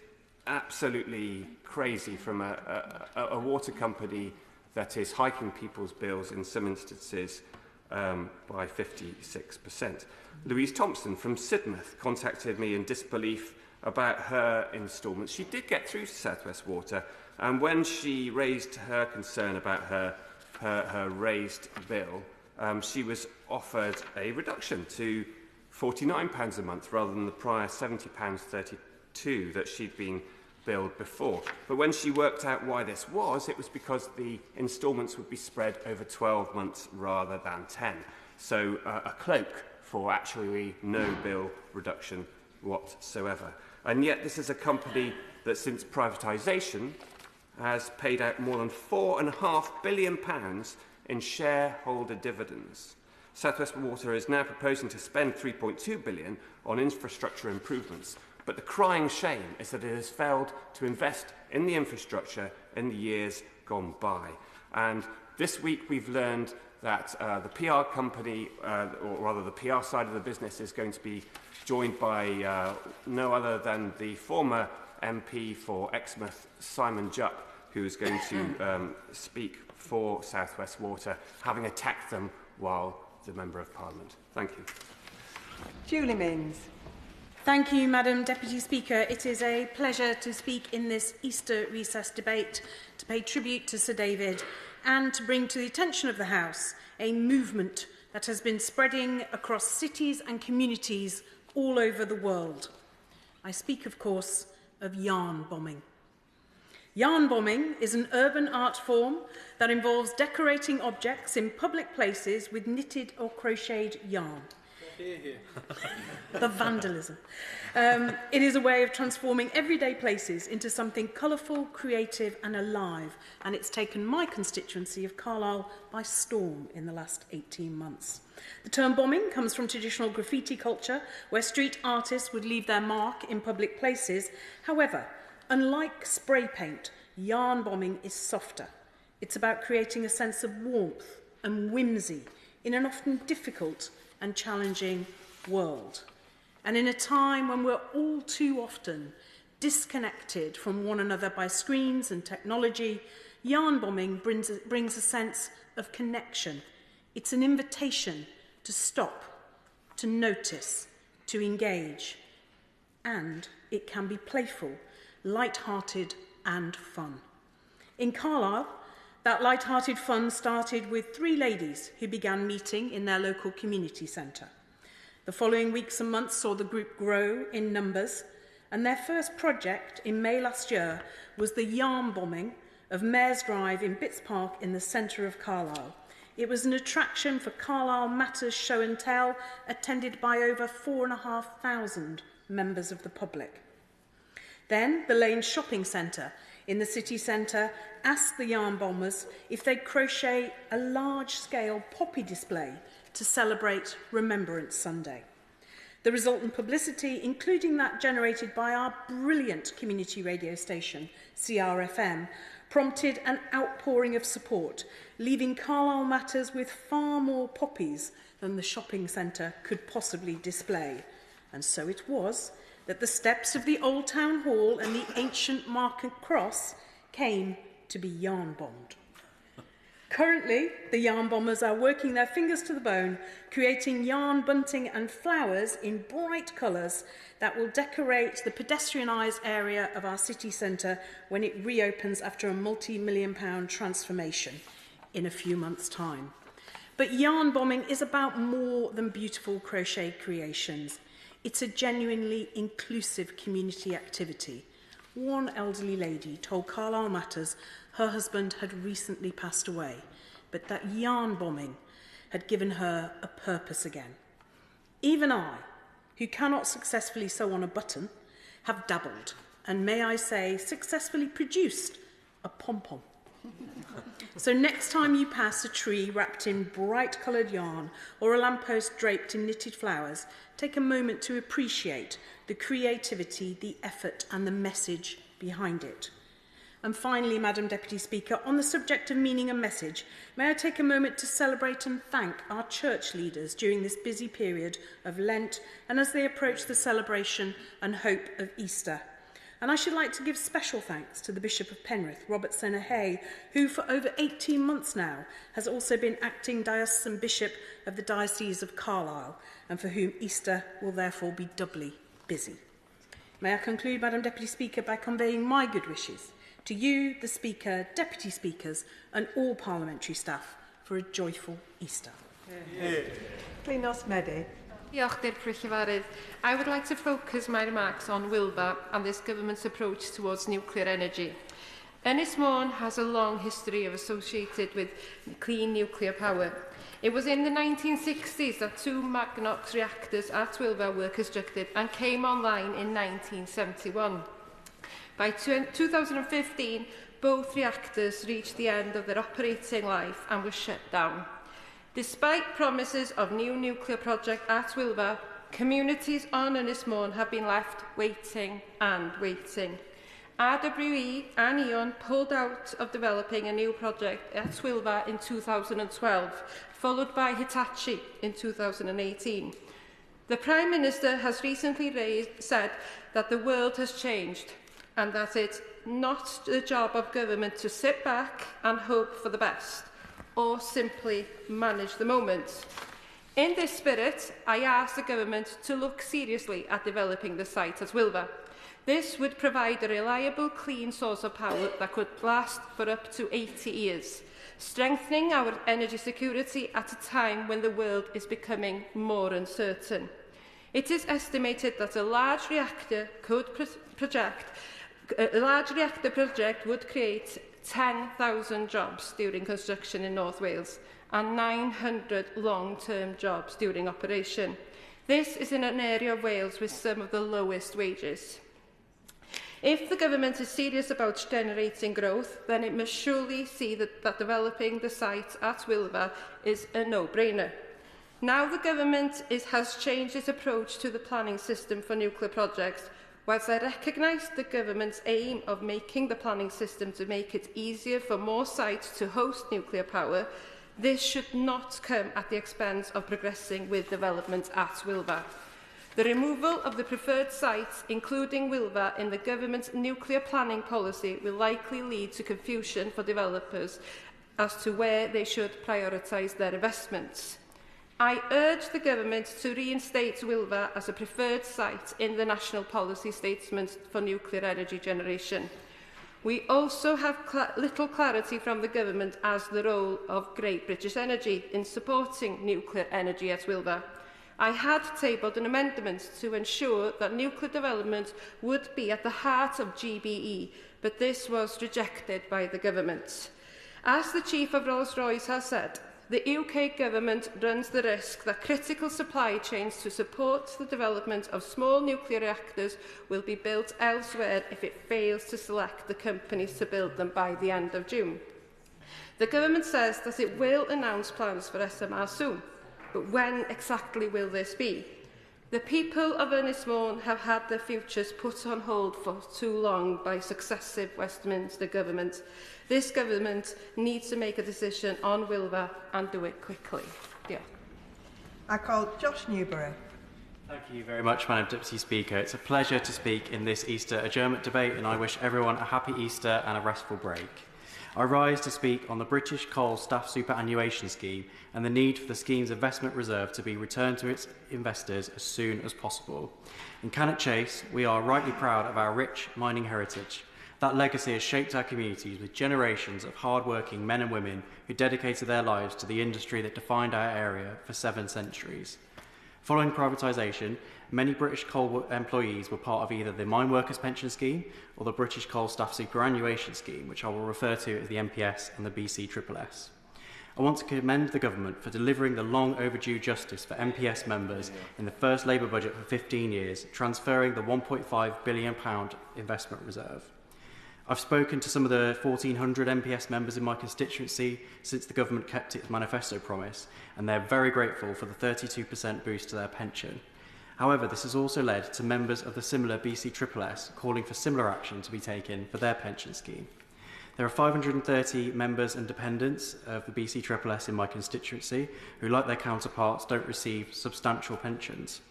absolutely crazy from a water company that is hiking people's bills in some instances by 56%. Louise Thompson from Sidmouth contacted me in disbelief about her instalments. She did get through to South West Water, and when she raised her concern about her raised bill, she was offered a reduction to £49 a month rather than the prior £70.32 that she'd been billed before. But when she worked out why this was, it was because the instalments would be spread over 12 months rather than 10. So a cloak for actually no bill reduction whatsoever. And yet this is a company that since privatisation has paid out more than £4.5 billion in shareholder dividends. South West Water is now proposing to spend £3.2 billion on infrastructure improvements, but the crying shame is that it has failed to invest in the infrastructure in the years gone by. And this week we've learned that the PR company, or rather the PR side of the business, is going to be joined by no other than the former MP for Exmouth, Simon Jupp, who is going to speak for South West Water, having attacked them while the Member of Parliament. Thank you. Julie Minns. Thank you, Madam Deputy Speaker. It is a pleasure to speak in this Easter recess debate, to pay tribute to Sir David and to bring to the attention of the House a movement that has been spreading across cities and communities all over the world. I speak, of course, of yarn bombing. Yarn bombing is an urban art form that involves decorating objects in public places with knitted or crocheted yarn. The vandalism. It is a way of transforming everyday places into something colourful, creative and alive, and it's taken my constituency of Carlisle by storm in the last 18 months. The term bombing comes from traditional graffiti culture, where street artists would leave their mark in public places. However, unlike spray paint, yarn bombing is softer. It's about creating a sense of warmth and whimsy in an often difficult and challenging world. And in a time when we're all too often disconnected from one another by screens and technology, yarn bombing brings a sense of connection. It's an invitation to stop, to notice, to engage. And it can be playful, light-hearted and fun. In Carlisle, that light-hearted fun started with 3 ladies who began meeting in their local community centre. The following weeks and months saw the group grow in numbers, and their first project in May last year was the yarn bombing of Mayor's Drive in Bitts Park in the centre of Carlisle. It was an attraction for Carlisle Matters show and tell, attended by over 4,500 members of the public. Then the Lane Shopping Centre in the city centre asked the yarn bombers if they'd crochet a large-scale poppy display to celebrate Remembrance Sunday. The resultant publicity, including that generated by our brilliant community radio station, CRFM, prompted an outpouring of support, leaving Carlisle Matters with far more poppies than the shopping centre could possibly display. And so it was that the steps of the Old Town Hall and the ancient Market Cross came to be yarn bombed. Currently, the yarn bombers are working their fingers to the bone, creating yarn bunting and flowers in bright colours that will decorate the pedestrianised area of our city centre when it reopens after a multi-million-pound transformation in a few months' time. But yarn bombing is about more than beautiful crochet creations. It's a genuinely inclusive community activity. One elderly lady told Carlisle Matters her husband had recently passed away, but that yarn bombing had given her a purpose again. Even I, who cannot successfully sew on a button, have dabbled, and may I say, successfully produced a pom-pom. So next time you pass a tree wrapped in bright-coloured yarn or a lamppost draped in knitted flowers, take a moment to appreciate the creativity, the effort and the message behind it. And finally, Madam Deputy Speaker, on the subject of meaning and message, may I take a moment to celebrate and thank our church leaders during this busy period of Lent and as they approach the celebration and hope of Easter. And I should like to give special thanks to the Bishop of Penrith, Robert Hay, who for over 18 months now has also been acting diocesan bishop of the Diocese of Carlisle, and for whom Easter will therefore be doubly busy. May I conclude, Madam Deputy Speaker, by conveying my good wishes to you, the Speaker, Deputy Speakers and all parliamentary staff for a joyful Easter. Llinos, Medi. I would like to focus my remarks on Wilbur and this government's approach towards nuclear energy. Ynys has a long history of associated with clean nuclear power. It was in the 1960s that 2 Magnox reactors at Wilbur were constructed and came online in 1971. By 2015, both reactors reached the end of their operating life and were shut down. Despite promises of new nuclear project at Wilbur, communities on Ynys have been left waiting and waiting. RWE and E.ON pulled out of developing a new project at Wilbur in 2012, followed by Hitachi in 2018. The Prime Minister has recently said that the world has changed and that it's not the job of government to sit back and hope for the best, or simply manage the moment. In this spirit, I ask the government to look seriously at developing the site at Wilbur. This would provide a reliable, clean source of power that could last for up to 80 years, strengthening our energy security at a time when the world is becoming more uncertain. It is estimated that a large reactor project would create 10,000 jobs during construction in North Wales and 900 long-term jobs during operation. This is in an area of Wales with some of the lowest wages. If the government is serious about generating growth, then it must surely see that developing the site at Wilbur is a no-brainer. Now the government has changed its approach to the planning system for nuclear projects. Whilst I recognise the government's aim of making the planning system to make it easier for more sites to host nuclear power, this should not come at the expense of progressing with development at Wilbur. The removal of the preferred sites, including Wilbur, in the government's nuclear planning policy will likely lead to confusion for developers as to where they should prioritise their investments. I urge the government to reinstate Wilbur as a preferred site in the national policy statement for nuclear energy generation. We also have little clarity from the government as to the role of Great British Energy in supporting nuclear energy at Wilbur. I had tabled an amendment to ensure that nuclear development would be at the heart of GBE, but this was rejected by the government. As the Chief of Rolls-Royce has said, the UK government runs the risk that critical supply chains to support the development of small nuclear reactors will be built elsewhere if it fails to select the companies to build them by the end of June. The government says that it will announce plans for SMR soon, but when exactly will this be? The people of Ynys have had their futures put on hold for too long by successive Westminster governments. This government needs to make a decision on Wilbur and do it quickly. Yeah. I call Josh Newbury. Thank you very much, Madam Deputy Speaker. It's a pleasure to speak in this Easter adjournment debate, and I wish everyone a happy Easter and a restful break. I rise to speak on the British Coal Staff Superannuation Scheme and the need for the scheme's investment reserve to be returned to its investors as soon as possible. In Cannock Chase, we are rightly proud of our rich mining heritage. That legacy has shaped our communities with generations of hard-working men and women who dedicated their lives to the industry that defined our area for 7 centuries. Following privatisation, many British coal employees were part of either the Mine Workers Pension Scheme or the British Coal Staff Superannuation Scheme, which I will refer to as the MPS and the BCSSS. I want to commend the government for delivering the long overdue justice for MPS members in the first Labour budget for 15 years, transferring the £1.5 billion investment reserve. I've spoken to some of the 1,400 MPS members in my constituency since the government kept its manifesto promise, and they're very grateful for the 32% boost to their pension. However, this has also led to members of the similar BCSSS calling for similar action to be taken for their pension scheme. There are 530 members and dependents of the BCSSS in my constituency who, like their counterparts, don't receive substantial pensions.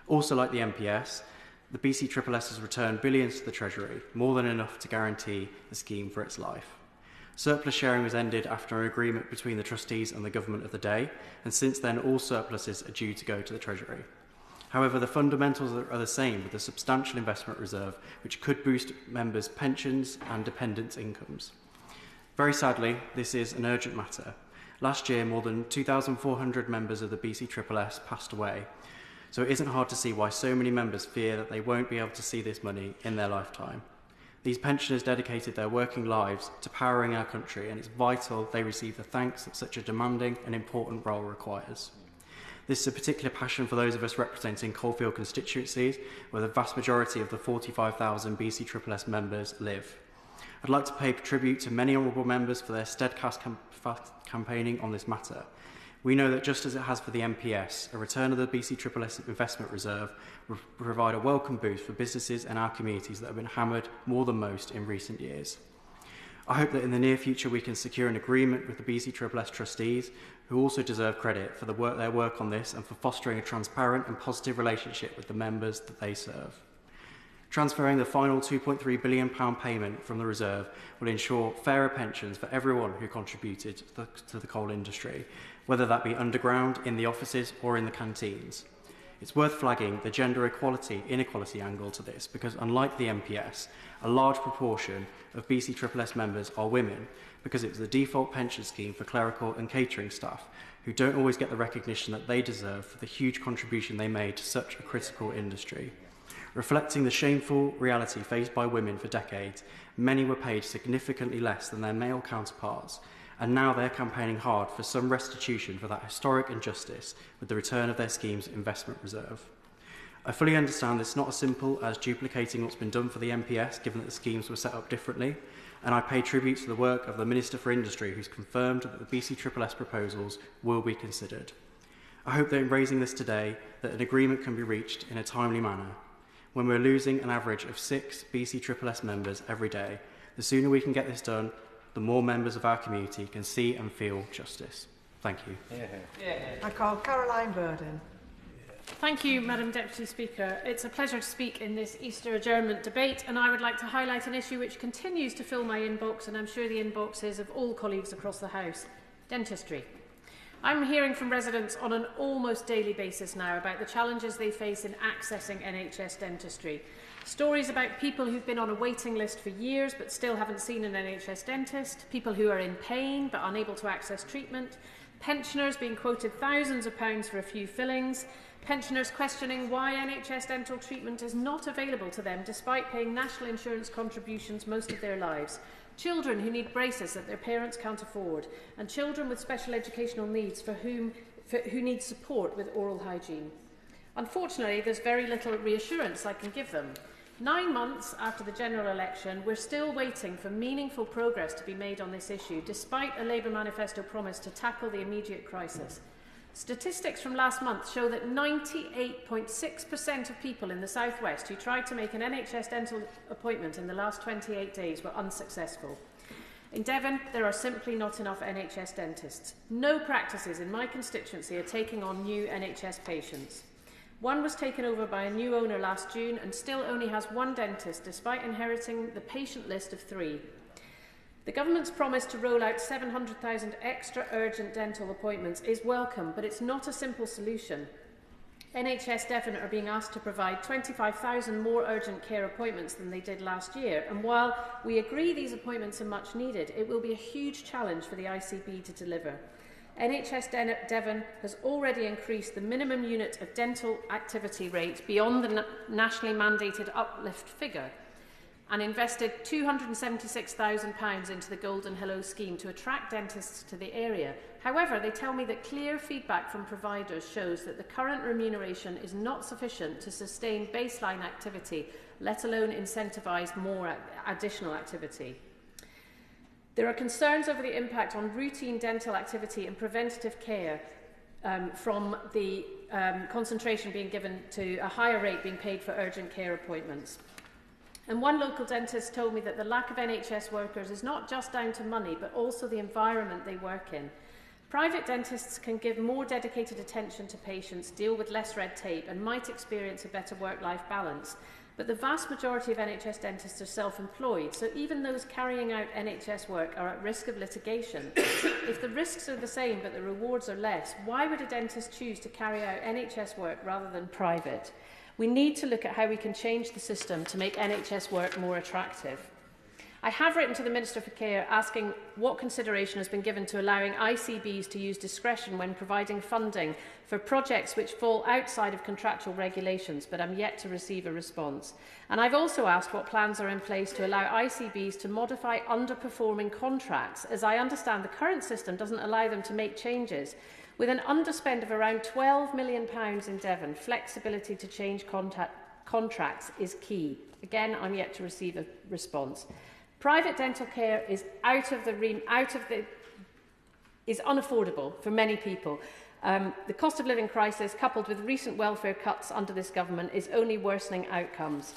Also, like the MPS, the BCSSS has returned billions to the Treasury, more than enough to guarantee the scheme for its life. Surplus sharing was ended after an agreement between the trustees and the government of the day, and since then all surpluses are due to go to the Treasury. However, the fundamentals are the same, with a substantial investment reserve which could boost members' pensions and dependents' incomes. Very sadly, this is an urgent matter. Last year, more than 2,400 members of the BCSSS passed away, so it isn't hard to see why so many members fear that they won't be able to see this money in their lifetime. These pensioners dedicated their working lives to powering our country, and it's vital they receive the thanks that such a demanding and important role requires. This is a particular passion for those of us representing coalfield constituencies, where the vast majority of the 45,000 BCSSS members live. I'd like to pay tribute to many honourable members for their steadfast campaigning on this matter. We know that just as it has for the MPS, a return of the BCSSS investment reserve will provide a welcome boost for businesses and our communities that have been hammered more than most in recent years. I hope that in the near future we can secure an agreement with the BCSSS trustees, who also deserve credit for their work on this and for fostering a transparent and positive relationship with the members that they serve. Transferring the final £2.3 billion payment from the reserve will ensure fairer pensions for everyone who contributed to the coal industry, whether that be underground, in the offices or in the canteens. It's worth flagging the gender inequality angle to this, because unlike the MPS, a large proportion of BCSSS members are women, because it's the default pension scheme for clerical and catering staff, who don't always get the recognition that they deserve for the huge contribution they made to such a critical industry. Reflecting the shameful reality faced by women for decades, many were paid significantly less than their male counterparts, and now they're campaigning hard for some restitution for that historic injustice with the return of their scheme's investment reserve. I fully understand it's not as simple as duplicating what's been done for the MPS, given that the schemes were set up differently, and I pay tribute to the work of the Minister for Industry, who's confirmed that the BCSSS proposals will be considered. I hope that in raising this today, that an agreement can be reached in a timely manner. When we're losing an average of 6 BCSSS members every day, the sooner we can get this done, the more members of our community can see and feel justice. Thank you. I call Caroline Voaden. Thank you, Madam Deputy Speaker. It's a pleasure to speak in this Easter adjournment debate, and I would like to highlight an issue which continues to fill my inbox, and I'm sure the inboxes of all colleagues across the House: dentistry. I'm hearing from residents on an almost daily basis now about the challenges they face in accessing NHS dentistry. Stories about people who've been on a waiting list for years but still haven't seen an NHS dentist, people who are in pain but unable to access treatment, pensioners being quoted thousands of pounds for a few fillings, pensioners questioning why NHS dental treatment is not available to them despite paying national insurance contributions most of their lives. children who need braces that their parents can't afford, and children with special educational needs who need support with oral hygiene. Unfortunately, there's very little reassurance I can give them. 9 months after the general election, we're still waiting for meaningful progress to be made on this issue, despite a Labour manifesto promise to tackle the immediate crisis. Statistics from last month show that 98.6% of people in the South West who tried to make an NHS dental appointment in the last 28 days were unsuccessful. In Devon, there are simply not enough NHS dentists. No practices in my constituency are taking on new NHS patients. One was taken over by a new owner last June and still only has one dentist, despite inheriting the patient list of 3. The government's promise to roll out 700,000 extra urgent dental appointments is welcome, but it's not a simple solution. NHS Devon are being asked to provide 25,000 more urgent care appointments than they did last year, and while we agree these appointments are much needed, it will be a huge challenge for the ICB to deliver. NHS Devon has already increased the minimum unit of dental activity rate beyond the nationally mandated uplift figure and invested £276,000 into the Golden Hello scheme to attract dentists to the area. However, they tell me that clear feedback from providers shows that the current remuneration is not sufficient to sustain baseline activity, let alone incentivise more additional activity. There are concerns over the impact on routine dental activity and preventative care from the concentration being given to a higher rate being paid for urgent care appointments. And one local dentist told me that the lack of NHS workers is not just down to money, but also the environment they work in. Private dentists can give more dedicated attention to patients, deal with less red tape, and might experience a better work-life balance. But the vast majority of NHS dentists are self-employed, so even those carrying out NHS work are at risk of litigation. If the risks are the same but the rewards are less, why would a dentist choose to carry out NHS work rather than private? We need to look at how we can change the system to make NHS work more attractive. I have written to the Minister for Care asking what consideration has been given to allowing ICBs to use discretion when providing funding for projects which fall outside of contractual regulations, but I'm yet to receive a response. And I've also asked what plans are in place to allow ICBs to modify underperforming contracts, as I understand the current system doesn't allow them to make changes. With an underspend of around £12 million in Devon, flexibility to change contracts is key. Again, I'm yet to receive a response. Private dental care is is unaffordable for many people. The cost of living crisis, coupled with recent welfare cuts under this government, is only worsening outcomes.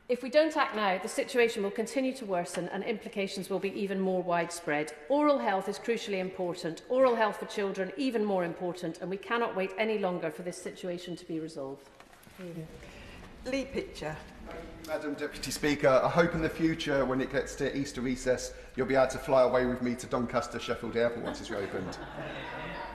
If we don't act now, the situation will continue to worsen and implications will be even more widespread. Oral health is crucially important. Oral health for children even more important, and we cannot wait any longer for this situation to be resolved. Lee Pitcher. Madam Deputy Speaker, I hope in the future, when it gets to Easter recess, you'll be able to fly away with me to Doncaster Sheffield Airport once it's reopened.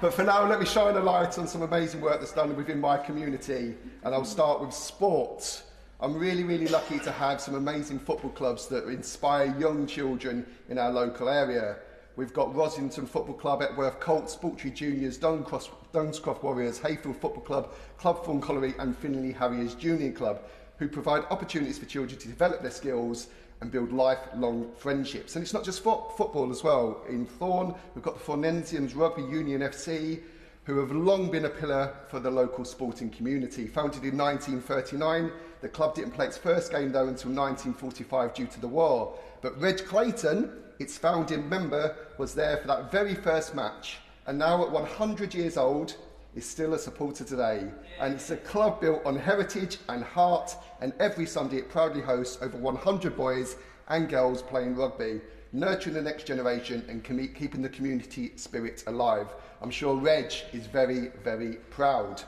But for now, let me shine a light on some amazing work that's done within my community, and I'll start with sport. I'm really lucky to have some amazing football clubs that inspire young children in our local area. We've got Rosington Football Club, Epworth Colts, Butchery Juniors, Dunscroft Warriors, Hayfield Football Club, Club Thorn Colliery and Finley Harriers Junior Club, who provide opportunities for children to develop their skills and build lifelong friendships. And it's not just football as well. In Thorn, we've got the Thornensians Rugby Union FC, who have long been a pillar for the local sporting community. Founded in 1939, the club didn't play its first game though until 1945 due to the war. But Reg Clayton, its founding member, was there for that very first match, and now at 100 years old, is still a supporter today. And it's a club built on heritage and heart, and every Sunday it proudly hosts over 100 boys and girls playing rugby, nurturing the next generation and keeping the community spirit alive. I'm sure Reg is very proud.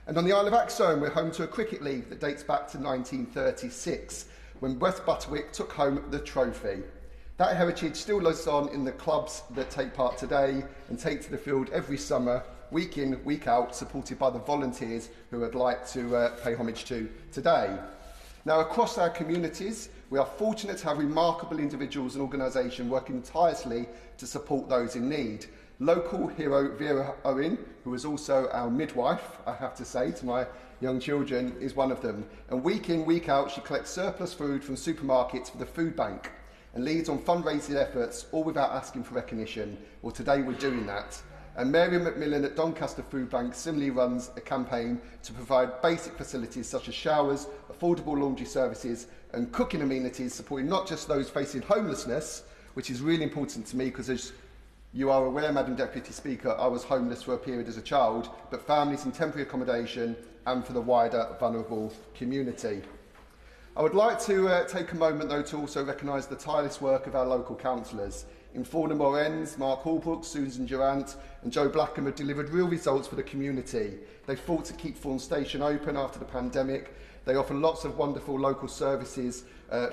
And on the Isle of Axone, we're home to a cricket league that dates back to 1936, when West Butterwick took home the trophy. That heritage still lives on in the clubs that take part today and take to the field every summer, week in, week out, supported by the volunteers who I'd like to pay homage to today. Now, across our communities, we are fortunate to have remarkable individuals and organisations working tirelessly to support those in need. Local hero Vera Owen, who is also our midwife, I have to say, to my young children, is one of them. And week in, week out, she collects surplus food from supermarkets for the food bank. and leads on fundraising efforts, all without asking for recognition. Well, today we're doing that. And Mary McMillan at Doncaster Food Bank similarly runs a campaign to provide basic facilities such as showers, affordable laundry services and cooking amenities, supporting not just those facing homelessness, which is really important to me because, as you are aware, Madam Deputy Speaker, I was homeless for a period as a child, but families in temporary accommodation and for the wider vulnerable community. I would like to take a moment, though, to also recognise the tireless work of our local councillors. In Fornamore Ends, Mark Holbrook, Susan Durant and Joe Blackham have delivered real results for the community. They fought to keep Fawn Station open after the pandemic. They offer lots of wonderful local services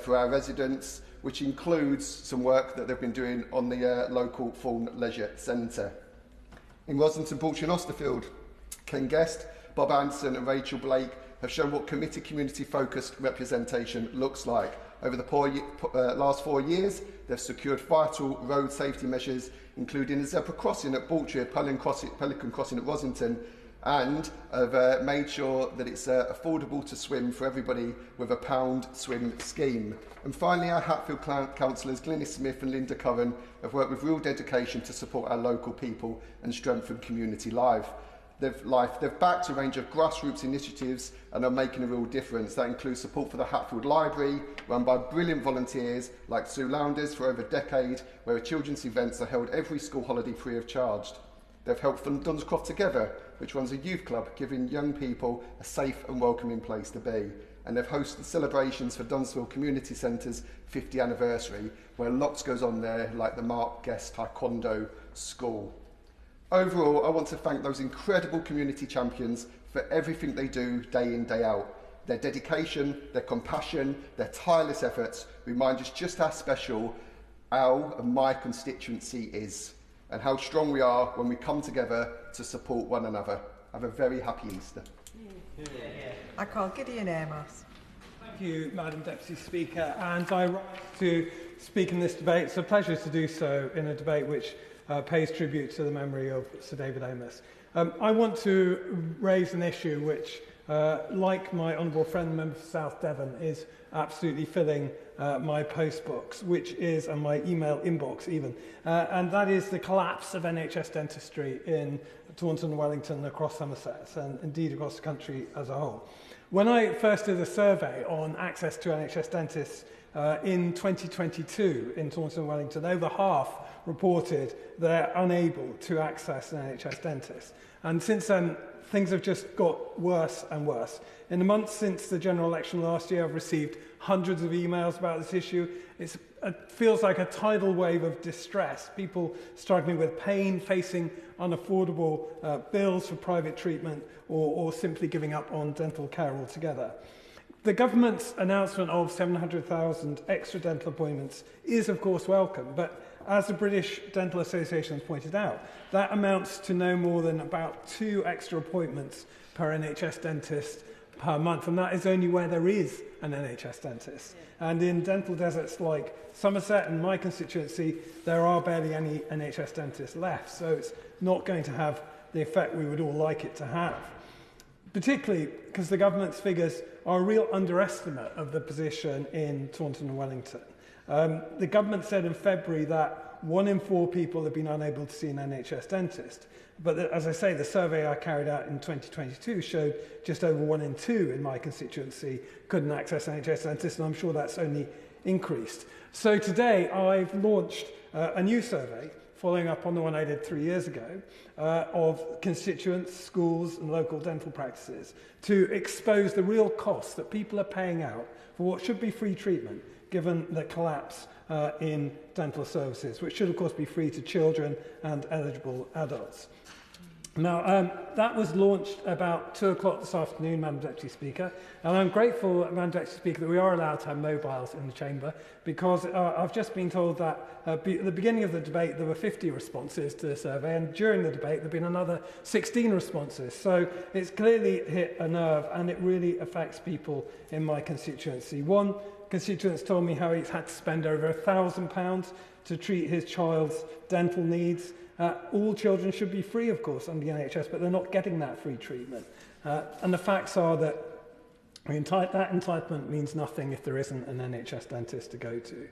for our residents, which includes some work that they've been doing on the local Fawn Leisure Centre. In Roslington, Portray and Austerfield, Ken Guest, Bob Anderson and Rachel Blake have shown what committed community-focused representation looks like. Over the last 4 years, they've secured vital road safety measures, including a zebra crossing at Baltry, Pelican Crossing at Roslington, and have made sure that it's affordable to swim for everybody with a £1 swim scheme. And finally, our Hatfield councillors, Glynis Smith and Linda Curran, have worked with real dedication to support our local people and strengthen community life. They've backed a range of grassroots initiatives and are making a real difference. That includes support for the Hatfield Library, run by brilliant volunteers like Sue Lounders for over a decade, where children's events are held every school holiday free of charge. They've helped fund Dunscroft Together, which runs a youth club giving young people a safe and welcoming place to be. And they've hosted celebrations for Dunsville Community Centre's 50th anniversary, where lots goes on there, like the Mark Guest Taekwondo School. Overall, I want to thank those incredible community champions for everything they do day in, day out. Their dedication, their compassion, their tireless efforts remind us just how special our and my constituency is, and how strong we are when we come together to support one another. Have a very happy Easter. I call Gideon Amos. Thank you, Madam Deputy Speaker, and I rise to speak in this debate. It's a pleasure to do so in a debate which pays tribute to the memory of Sir David Amos. I want to raise an issue which, like my honourable friend, the member for South Devon, is absolutely filling my postbox, which is, and my email inbox even, and that is the collapse of NHS dentistry in Taunton and Wellington, across Somerset, and indeed across the country as a whole. When I first did a survey on access to NHS dentists in 2022 in Taunton and Wellington, over half reported they're unable to access an NHS dentist. And since then, things have just got worse and worse. In the months since the general election last year, I've received hundreds of emails about this issue. It feels like a tidal wave of distress, people struggling with pain, facing unaffordable bills for private treatment, or simply giving up on dental care altogether. The government's announcement of 700,000 extra dental appointments is, of course, welcome, but as the British Dental Association has pointed out, that amounts to no more than about 2 extra appointments per NHS dentist per month, and that is only where there is an NHS dentist. And in dental deserts like Somerset and my constituency, there are barely any NHS dentists left, so it's not going to have the effect we would all like it to have. Particularly because the government's figures are a real underestimate of the position in Taunton and Wellington. The government said in February that 1 in 4 people have been unable to see an NHS dentist. But as I say, the survey I carried out in 2022 showed just over 1 in 2 in my constituency couldn't access an NHS dentist, and I'm sure that's only increased. So today I've launched a new survey, following up on the one I did 3 years ago, of constituents, schools and local dental practices to expose the real costs that people are paying out for what should be free treatment, given the collapse in dental services, which should of course be free to children and eligible adults. Now, that was launched about 2 o'clock this afternoon, Madam Deputy Speaker, and I'm grateful, Madam Deputy Speaker, that we are allowed to have mobiles in the chamber, because I've just been told that at the beginning of the debate there were 50 responses to the survey, and during the debate there have been another 16 responses. So it's clearly hit a nerve, and it really affects people in my constituency. One constituent told me how he's had to spend over £1,000 to treat his child's dental needs. All children should be free, of course, under the NHS, but they're not getting that free treatment. And the facts are that that entitlement means nothing if there isn't an NHS dentist to go to.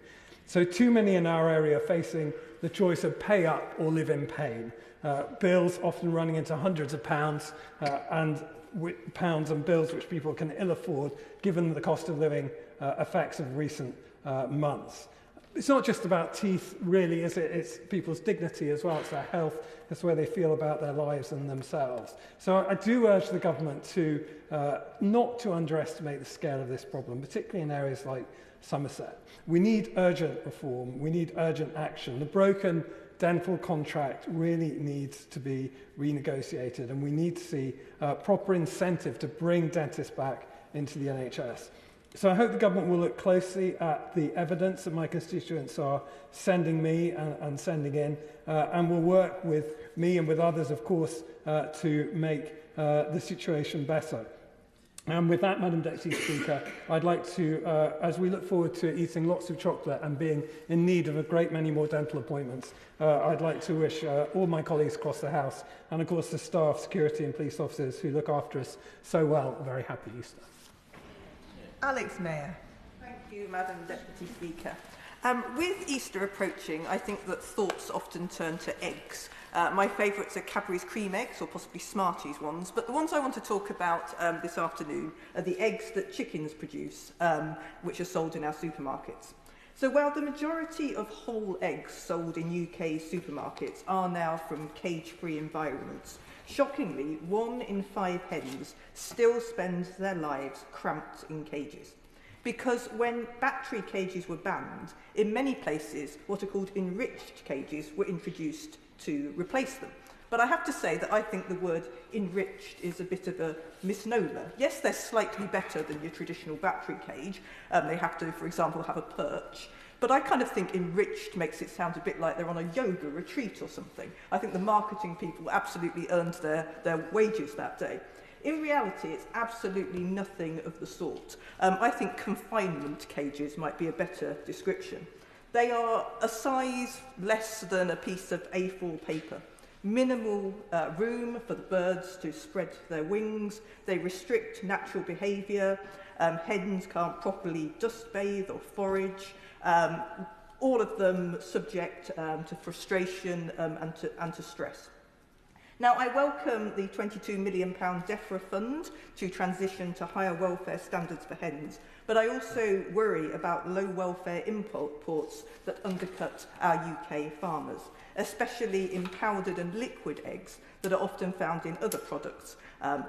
So too many in our area are facing the choice of pay up or live in pain. Bills often running into hundreds of pounds and bills which people can ill afford given the cost of living effects of recent months. It's not just about teeth, really, is it? It's people's dignity as well. It's their health. It's where they feel about their lives and themselves. So I do urge the government to not to underestimate the scale of this problem, particularly in areas like Somerset. We need urgent reform. We need urgent action. The broken dental contract really needs to be renegotiated, and we need to see proper incentive to bring dentists back into the NHS. So I hope the government will look closely at the evidence that my constituents are sending me and sending in, and will work with me and with others, of course, to make the situation better. And with that, Madam Deputy Speaker, I'd like to, as we look forward to eating lots of chocolate and being in need of a great many more dental appointments, I'd like to wish all my colleagues across the House, and of course the staff, security and police officers who look after us so well, a very happy Easter. Alex Mayer. Thank you, Madam Deputy Speaker. With Easter approaching, I think that thoughts often turn to eggs. My favourites are Cadbury's cream eggs, or possibly Smarties ones, but the ones I want to talk about this afternoon are the eggs that chickens produce, which are sold in our supermarkets. So while the majority of whole eggs sold in UK supermarkets are now from cage-free environments, shockingly, 1 in 5 hens still spends their lives cramped in cages. Because when battery cages were banned, in many places what are called enriched cages were introduced to replace them. But I have to say that I think the word enriched is a bit of a misnomer. Yes, they're slightly better than your traditional battery cage. They have to, for example, have a perch. But I kind of think enriched makes it sound a bit like they're on a yoga retreat or something. I think the marketing people absolutely earned their wages that day. In reality, it's absolutely nothing of the sort. I think confinement cages might be a better description. They are a size less than a piece of A4 paper. Minimal room for the birds to spread their wings. They restrict natural behaviour. Hens can't properly dust bathe or forage. All of them subject to frustration and to stress. Now, I welcome the £22 million DEFRA fund to transition to higher welfare standards for hens, but I also worry about low welfare imports that undercut our UK farmers, especially in powdered and liquid eggs that are often found in other products,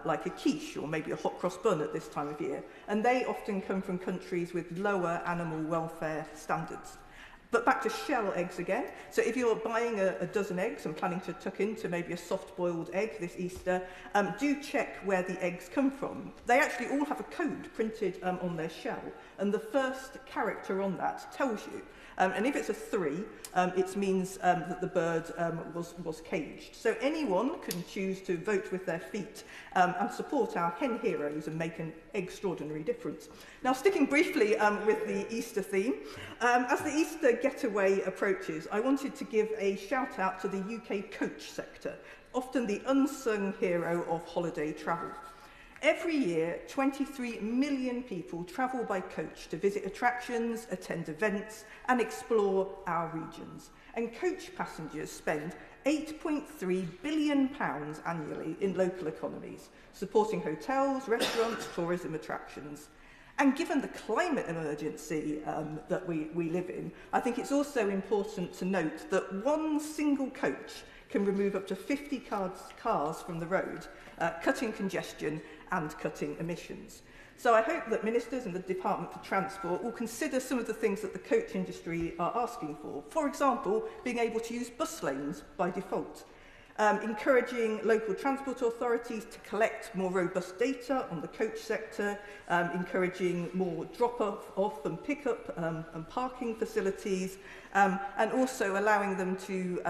like a quiche or maybe a hot cross bun at this time of year, and they often come from countries with lower animal welfare standards. But back to shell eggs again. So if you're buying a dozen eggs and planning to tuck into maybe a soft-boiled egg this Easter, do check where the eggs come from. They actually all have a code printed on their shell, and the first character on that tells you. And if it's a 3, it means that the bird was caged. So anyone can choose to vote with their feet and support our hen heroes and make an extraordinary difference. Now, sticking briefly with the Easter theme, as the Easter getaway approaches, I wanted to give a shout out to the UK coach sector, often the unsung hero of holiday travel. Every year, 23 million people travel by coach to visit attractions, attend events and explore our regions. And coach passengers spend £8.3 billion annually in local economies, supporting hotels, restaurants, tourism attractions. And given the climate emergency that we live in, I think it's also important to note that one single coach can remove up to 50 cars from the road, cutting congestion and cutting emissions. So I hope that ministers and the Department for Transport will consider some of the things that the coach industry are asking for. For example, being able to use bus lanes by default. Encouraging local transport authorities to collect more robust data on the coach sector, encouraging more drop-off and pick-up and parking facilities, and also allowing them to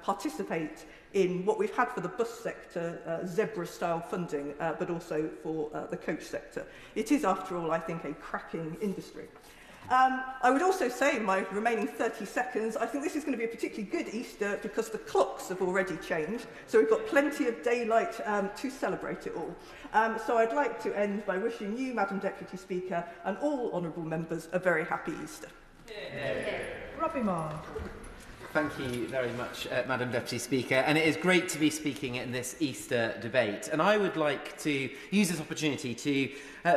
participate in what we've had for the bus sector, zebra-style funding, but also for the coach sector. It is, after all, I think, a cracking industry. I would also say, in my remaining 30 seconds, I think this is going to be a particularly good Easter because the clocks have already changed, so we've got plenty of daylight to celebrate it all. So I'd like to end by wishing you, Madam Deputy Speaker, and all honourable members a very happy Easter. Yeah. Robbie Moore. Thank you very much, Madam Deputy Speaker, and it is great to be speaking in this Easter debate. And I would like to use this opportunity to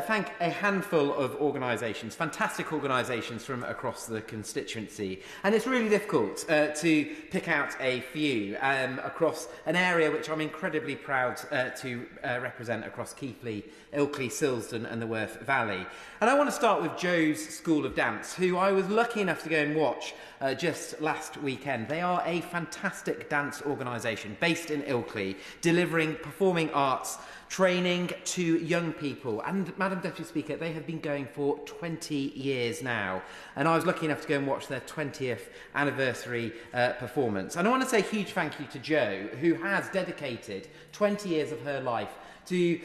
thank a handful of organisations, fantastic organisations from across the constituency. And it's really difficult to pick out a few across an area which I'm incredibly proud to represent across Keighley, Ilkley, Silsden and the Worth Valley. And I want to start with Joe's School of Dance, who I was lucky enough to go and watch just last weekend. They are a fantastic dance organisation based in Ilkley, delivering performing arts training to young people. And Madam Deputy Speaker, they have been going for 20 years now. And I was lucky enough to go and watch their 20th anniversary performance. And I want to say a huge thank you to Jo, who has dedicated 20 years of her life to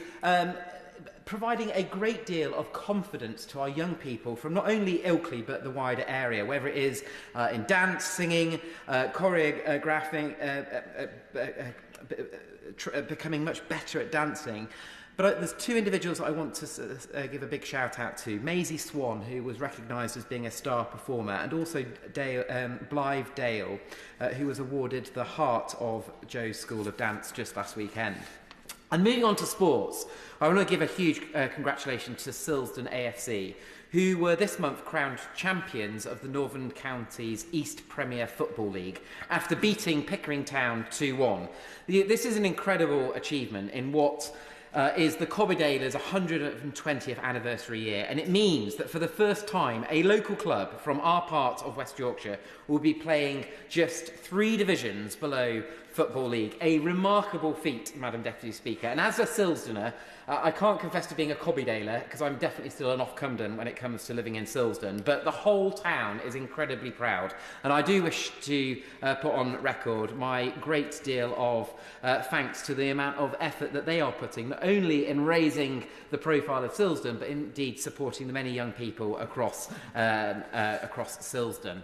providing a great deal of confidence to our young people from not only Ilkley but the wider area, whether it is in dance, singing, choreographing, becoming much better at dancing. But there's two individuals I want to give a big shout out to. Maisie Swan, who was recognised as being a star performer, and also Blythe Dale, who was awarded the Heart of Joe's School of Dance just last weekend. And moving on to sports, I want to give a huge congratulations to Silsden AFC, who were this month crowned champions of the Northern Counties East Premier Football League after beating Pickering Town 2-1. This is an incredible achievement in what is the Cobbydale's 120th anniversary year, and it means that for the first time a local club from our part of West Yorkshire will be playing just 3 divisions below Football League. A remarkable feat, Madam Deputy Speaker. And as a Silsdener, I can't confess to being a Cobbydaler, because I'm definitely still an Off-Cumden when it comes to living in Silsden, but the whole town is incredibly proud. And I do wish to put on record my great deal of thanks to the amount of effort that they are putting, not only in raising the profile of Silsden, but indeed supporting the many young people across Silsden.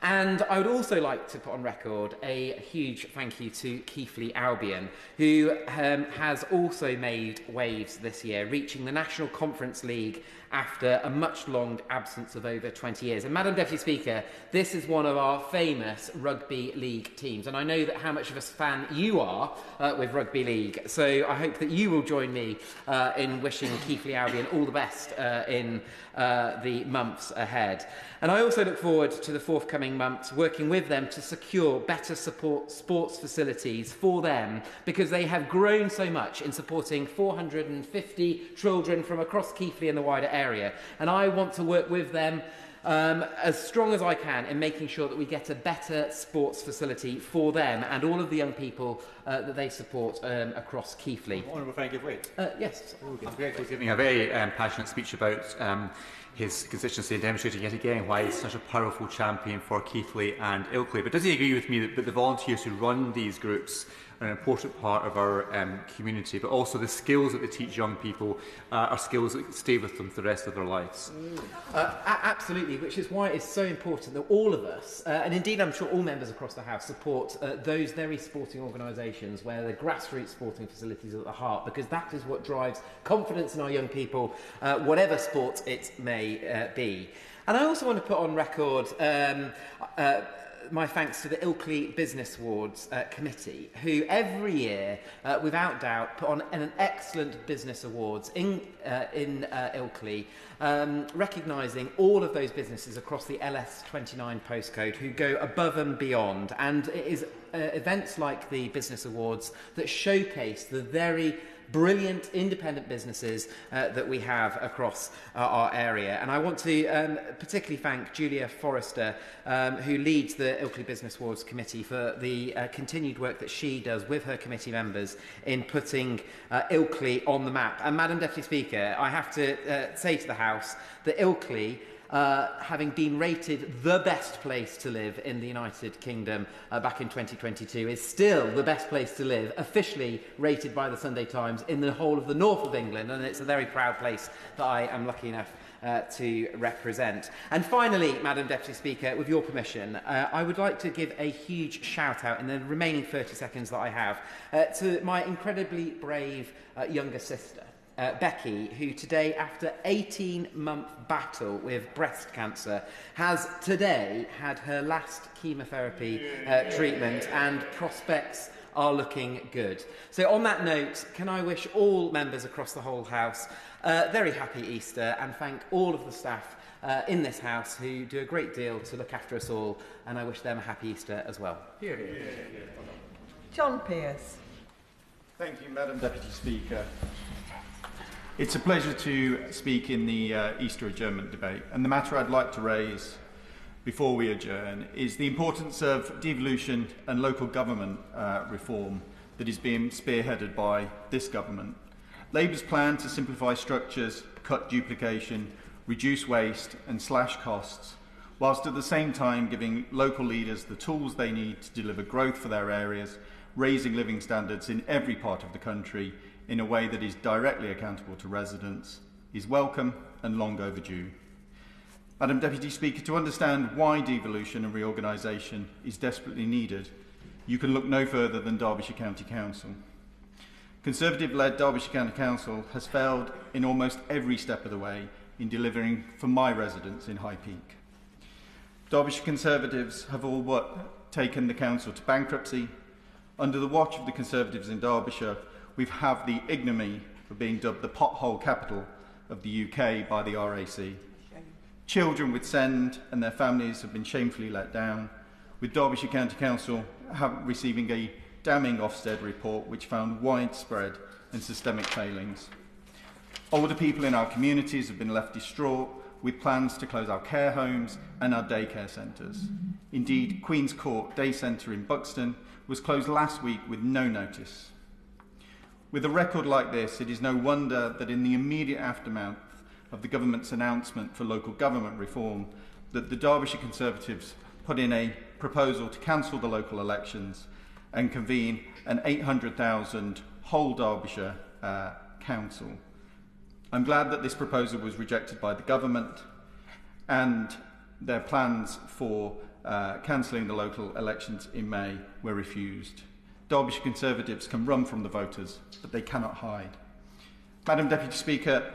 And I would also like to put on record a huge thank you to Keighley Albion, who has also made waves this year, reaching the National Conference League after a much-longed absence of over 20 years. And Madam Deputy Speaker, this is one of our famous rugby league teams, and I know that how much of a fan you are with rugby league, so I hope that you will join me in wishing Keighley Albion all the best in the months ahead. And I also look forward to the forthcoming months working with them to secure better sports facilities for them, because they have grown so much in supporting 450 children from across Keighley and the wider area. And I want to work with them as strong as I can in making sure that we get a better sports facility for them and all of the young people that they support across Keighley. Honourable Frank Wade. Yes. I'm grateful for giving a very passionate speech about his constituency and demonstrating yet again why he's such a powerful champion for Keighley and Ilkley. But does he agree with me that the volunteers who run these groups are an important part of our community, but also the skills that they teach young people are skills that stay with them for the rest of their lives? Absolutely, which is why it's so important that all of us, and indeed I'm sure all members across the House, support those very sporting organisations where the grassroots sporting facilities are at the heart, because that is what drives confidence in our young people, whatever sport it may be. And I also want to put on record my thanks to the Ilkley Business Awards Committee, who every year, without doubt, put on an excellent business awards in Ilkley, recognising all of those businesses across the LS29 postcode who go above and beyond. And it is events like the Business Awards that showcase the very brilliant independent businesses that we have across our area. And I want to particularly thank Julia Forrester, who leads the Ilkley Business Awards Committee, for the continued work that she does with her committee members in putting Ilkley on the map. And Madam Deputy Speaker, I have to say to the House that Ilkley, having been rated the best place to live in the United Kingdom back in 2022, is still the best place to live, officially rated by the Sunday Times in the whole of the north of England, and it's a very proud place that I am lucky enough to represent. And finally, Madam Deputy Speaker, with your permission, I would like to give a huge shout out in the remaining 30 seconds that I have to my incredibly brave younger sister, Becky, who today, after 18-month battle with breast cancer, has today had her last chemotherapy treatment, and prospects are looking good. So on that note, can I wish all members across the whole House a very happy Easter, and thank all of the staff in this House who do a great deal to look after us all, and I wish them a happy Easter as well. John Pearce. Thank you, Madam Deputy Speaker. It's a pleasure to speak in the Easter adjournment debate, and the matter I'd like to raise before we adjourn is the importance of devolution and local government reform that is being spearheaded by this government. Labour's plan to simplify structures, cut duplication, reduce waste and slash costs, whilst at the same time giving local leaders the tools they need to deliver growth for their areas, raising living standards in every part of the country in a way that is directly accountable to residents, is welcome and long overdue. Madam Deputy Speaker, to understand why devolution and reorganisation is desperately needed, you can look no further than Derbyshire County Council. Conservative-led Derbyshire County Council has failed in almost every step of the way in delivering for my residents in High Peak. Derbyshire Conservatives have all but taken the council to bankruptcy. Under the watch of the Conservatives in Derbyshire, we have the ignominy of being dubbed the pothole capital of the UK by the RAC. Children with SEND and their families have been shamefully let down, with Derbyshire County Council receiving a damning Ofsted report which found widespread and systemic failings. Older people in our communities have been left distraught, with plans to close our care homes and our daycare centres. Indeed, Queen's Court Day Centre in Buxton was closed last week with no notice. With a record like this, it is no wonder that in the immediate aftermath of the government's announcement for local government reform, that the Derbyshire Conservatives put in a proposal to cancel the local elections and convene an 800,000 whole Derbyshire council. I'm glad that this proposal was rejected by the government, and their plans for cancelling the local elections in May were refused. Derbyshire Conservatives can run from the voters, but they cannot hide. Madam Deputy Speaker,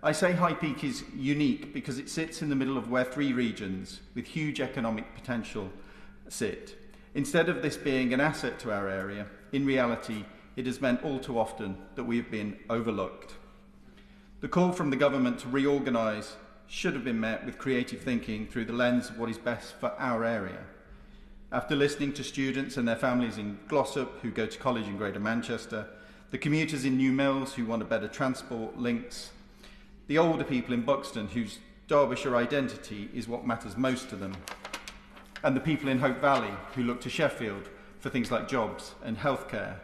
I say High Peak is unique because it sits in the middle of where three regions with huge economic potential sit. Instead of this being an asset to our area, in reality, it has meant all too often that we have been overlooked. The call from the government to reorganise should have been met with creative thinking through the lens of what is best for our area. After listening to students and their families in Glossop who go to college in Greater Manchester, the commuters in New Mills who want a better transport links, the older people in Buxton whose Derbyshire identity is what matters most to them, and the people in Hope Valley who look to Sheffield for things like jobs and healthcare,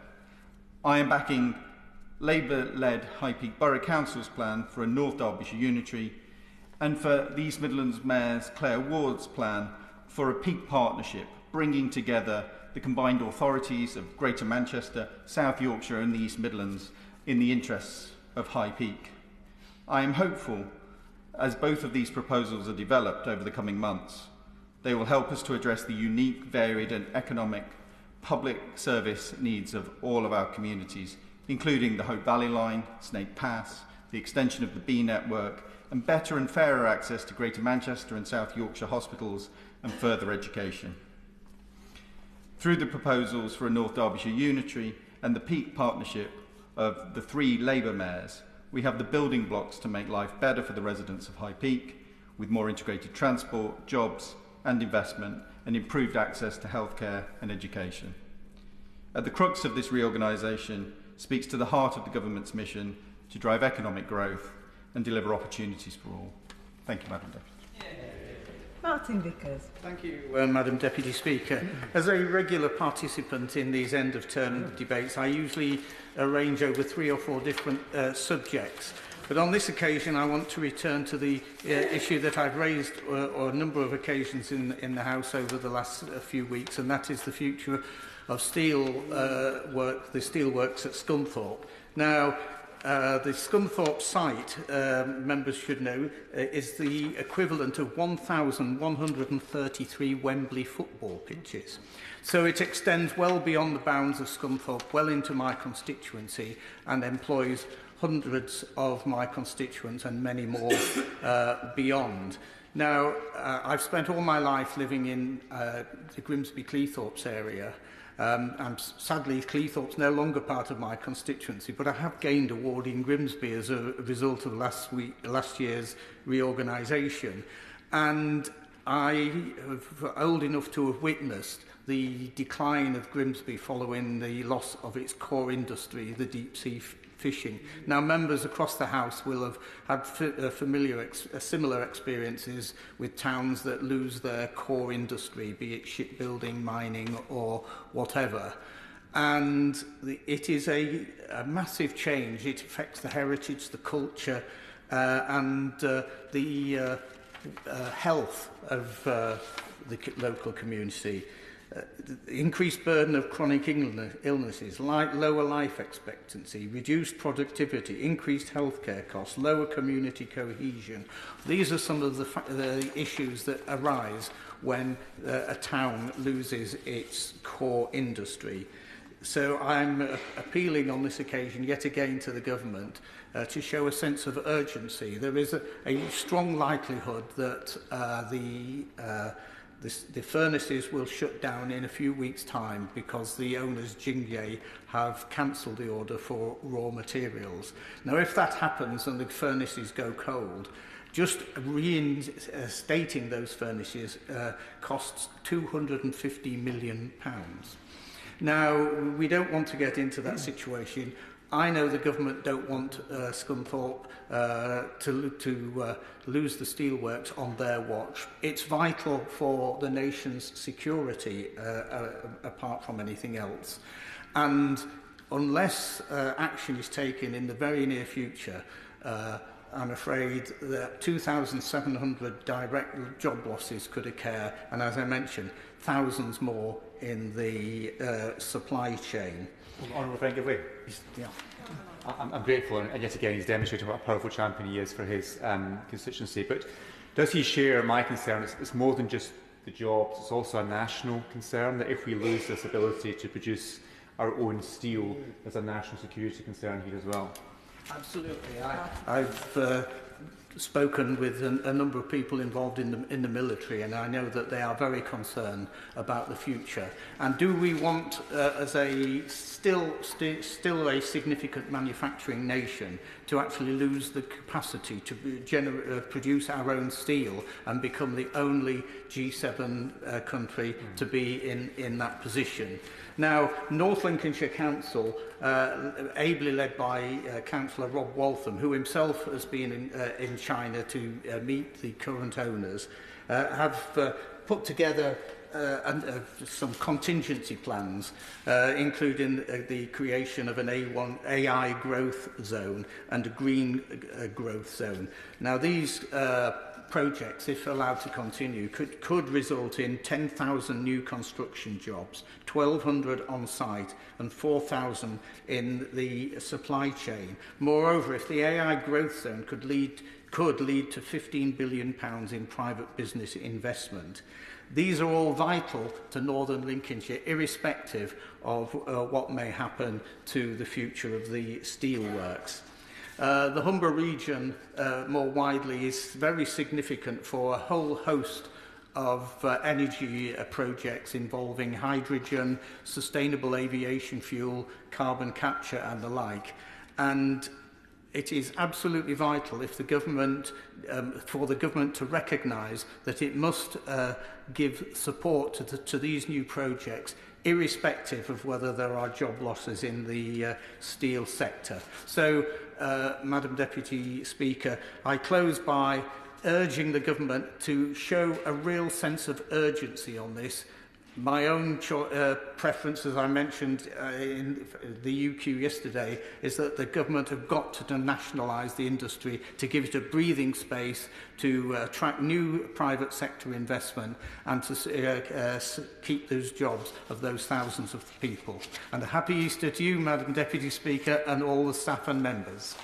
I am backing Labour-led High Peak Borough Council's plan for a North Derbyshire unitary, and for the East Midlands Mayor's Claire Ward's plan for a peak partnership bringing together the combined authorities of Greater Manchester, South Yorkshire and the East Midlands in the interests of High Peak. I am hopeful, as both of these proposals are developed over the coming months, they will help us to address the unique, varied and economic public service needs of all of our communities, including the Hope Valley Line, Snake Pass, the extension of the B network, and better and fairer access to Greater Manchester and South Yorkshire hospitals and further education. Through the proposals for a North Derbyshire unitary and the peak partnership of the three Labour mayors, we have the building blocks to make life better for the residents of High Peak, with more integrated transport, jobs and investment, and improved access to healthcare and education. At the crux of this reorganisation speaks to the heart of the government's mission to drive economic growth and deliver opportunities for all. Thank you, Madam Deputy. Martin Vickers. Thank you, Madam Deputy Speaker. As a regular participant in these end-of-term debates, I usually arrange over 3 or 4 different subjects. But on this occasion, I want to return to the issue that I've raised on a number of occasions in the House over the last few weeks, and that is the future of the steelworks at Scunthorpe. Now, the Scunthorpe site, members should know, is the equivalent of 1,133 Wembley football pitches. So it extends well beyond the bounds of Scunthorpe, well into my constituency, and employs hundreds of my constituents and many more beyond. Now, I've spent all my life living in the Grimsby-Cleethorpes area, and sadly, Cleethorpes no longer part of my constituency, but I have gained a ward in Grimsby as a result of last year's reorganisation. And I am old enough to have witnessed the decline of Grimsby following the loss of its core industry, the deep-sea fishing. Now, members across the House will have had similar experiences with towns that lose their core industry, be it shipbuilding, mining or whatever. And it is a massive change. It affects the heritage, the culture and the health of the local community. Increased burden of chronic illnesses, lower life expectancy, reduced productivity, increased healthcare costs, lower community cohesion. These are some of the issues that arise when a town loses its core industry. So I'm appealing on this occasion yet again to the government to show a sense of urgency. There is a strong likelihood that the furnaces will shut down in a few weeks' time because the owners, Jingye, have cancelled the order for raw materials. Now, if that happens and the furnaces go cold, just reinstating those furnaces costs £250 million. Now, we don't want to get into that situation. I know the government don't want Scunthorpe to lose the steelworks on their watch. It's vital for the nation's security, apart from anything else. And unless action is taken in the very near future, I'm afraid that 2,700 direct job losses could occur, and as I mentioned, thousands more in the supply chain. Honourable friend, give way. Yeah. I'm grateful, and yet again he's demonstrated what a powerful champion he is for his constituency. But does he share my concern? It's more than just the jobs, it's also a national concern that if we lose this ability to produce our own steel, there's a national security concern here as well. Absolutely. I've spoken with a number of people involved in the military, and I know that they are very concerned about the future. And do we want, as a still a significant manufacturing nation, to actually lose the capacity to produce our own steel and become the only G7 country to be in that position? Now, North Lincolnshire Council, ably led by Councillor Rob Waltham, who himself has been in China to meet the current owners, have put together some contingency plans, including the creation of an AI growth zone and a green growth zone. Now, these projects, if allowed to continue, could result in 10,000 new construction jobs, 1,200 on site and 4,000 in the supply chain. Moreover, if the AI growth zone could lead to £15 billion in private business investment. These are all vital to Northern Lincolnshire, irrespective of what may happen to the future of the steelworks. The Humber region, more widely, is very significant for a whole host of energy projects involving hydrogen, sustainable aviation fuel, carbon capture and the like. And it is absolutely vital if the government, for the government to recognise that it must give support to these new projects, irrespective of whether there are job losses in the steel sector. So, Madam Deputy Speaker, I close by urging the government to show a real sense of urgency on this. My own preference, as I mentioned in the UQ yesterday, is that the government have got to nationalise the industry to give it a breathing space, to attract new private sector investment and to keep those jobs of those thousands of people. And a happy Easter to you, Madam Deputy Speaker, and all the staff and members.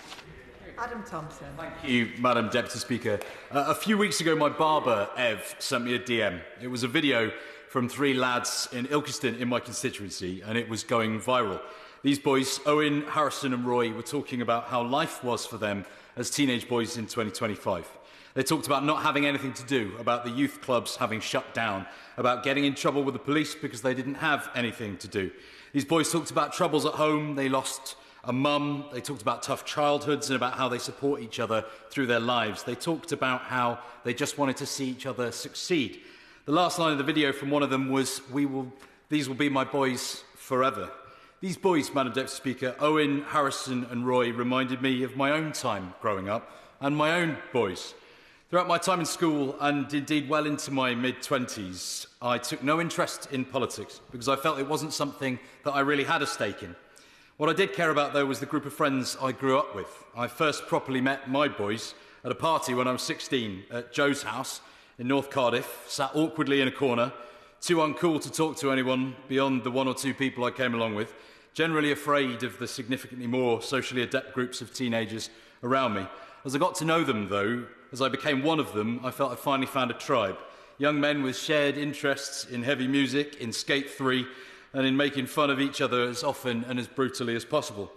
Adam Thompson. Thank you, Madam Deputy Speaker. A few weeks ago, my barber, Ev, sent me a DM. It was a video from 3 lads in Ilkeston in my constituency, and it was going viral. These boys, Owen, Harrison and Roy, were talking about how life was for them as teenage boys in 2025. They talked about not having anything to do, about the youth clubs having shut down, about getting in trouble with the police because they didn't have anything to do. These boys talked about troubles at home, they lost a mum, they talked about tough childhoods and about how they support each other through their lives. They talked about how they just wanted to see each other succeed. The last line of the video from one of them was, "These will be my boys forever." These boys, Madam Deputy Speaker, Owen, Harrison and Roy, reminded me of my own time growing up and my own boys. Throughout my time in school and indeed well into my mid-20s, I took no interest in politics because I felt it wasn't something that I really had a stake in. What I did care about, though, was the group of friends I grew up with. I first properly met my boys at a party when I was 16 at Joe's house in North Cardiff, sat awkwardly in a corner, too uncool to talk to anyone beyond the one or two people I came along with, generally afraid of the significantly more socially adept groups of teenagers around me. As I got to know them, though, as I became one of them, I felt I finally found a tribe. Young men with shared interests in heavy music, in Skate 3, and in making fun of each other as often and as brutally as possible.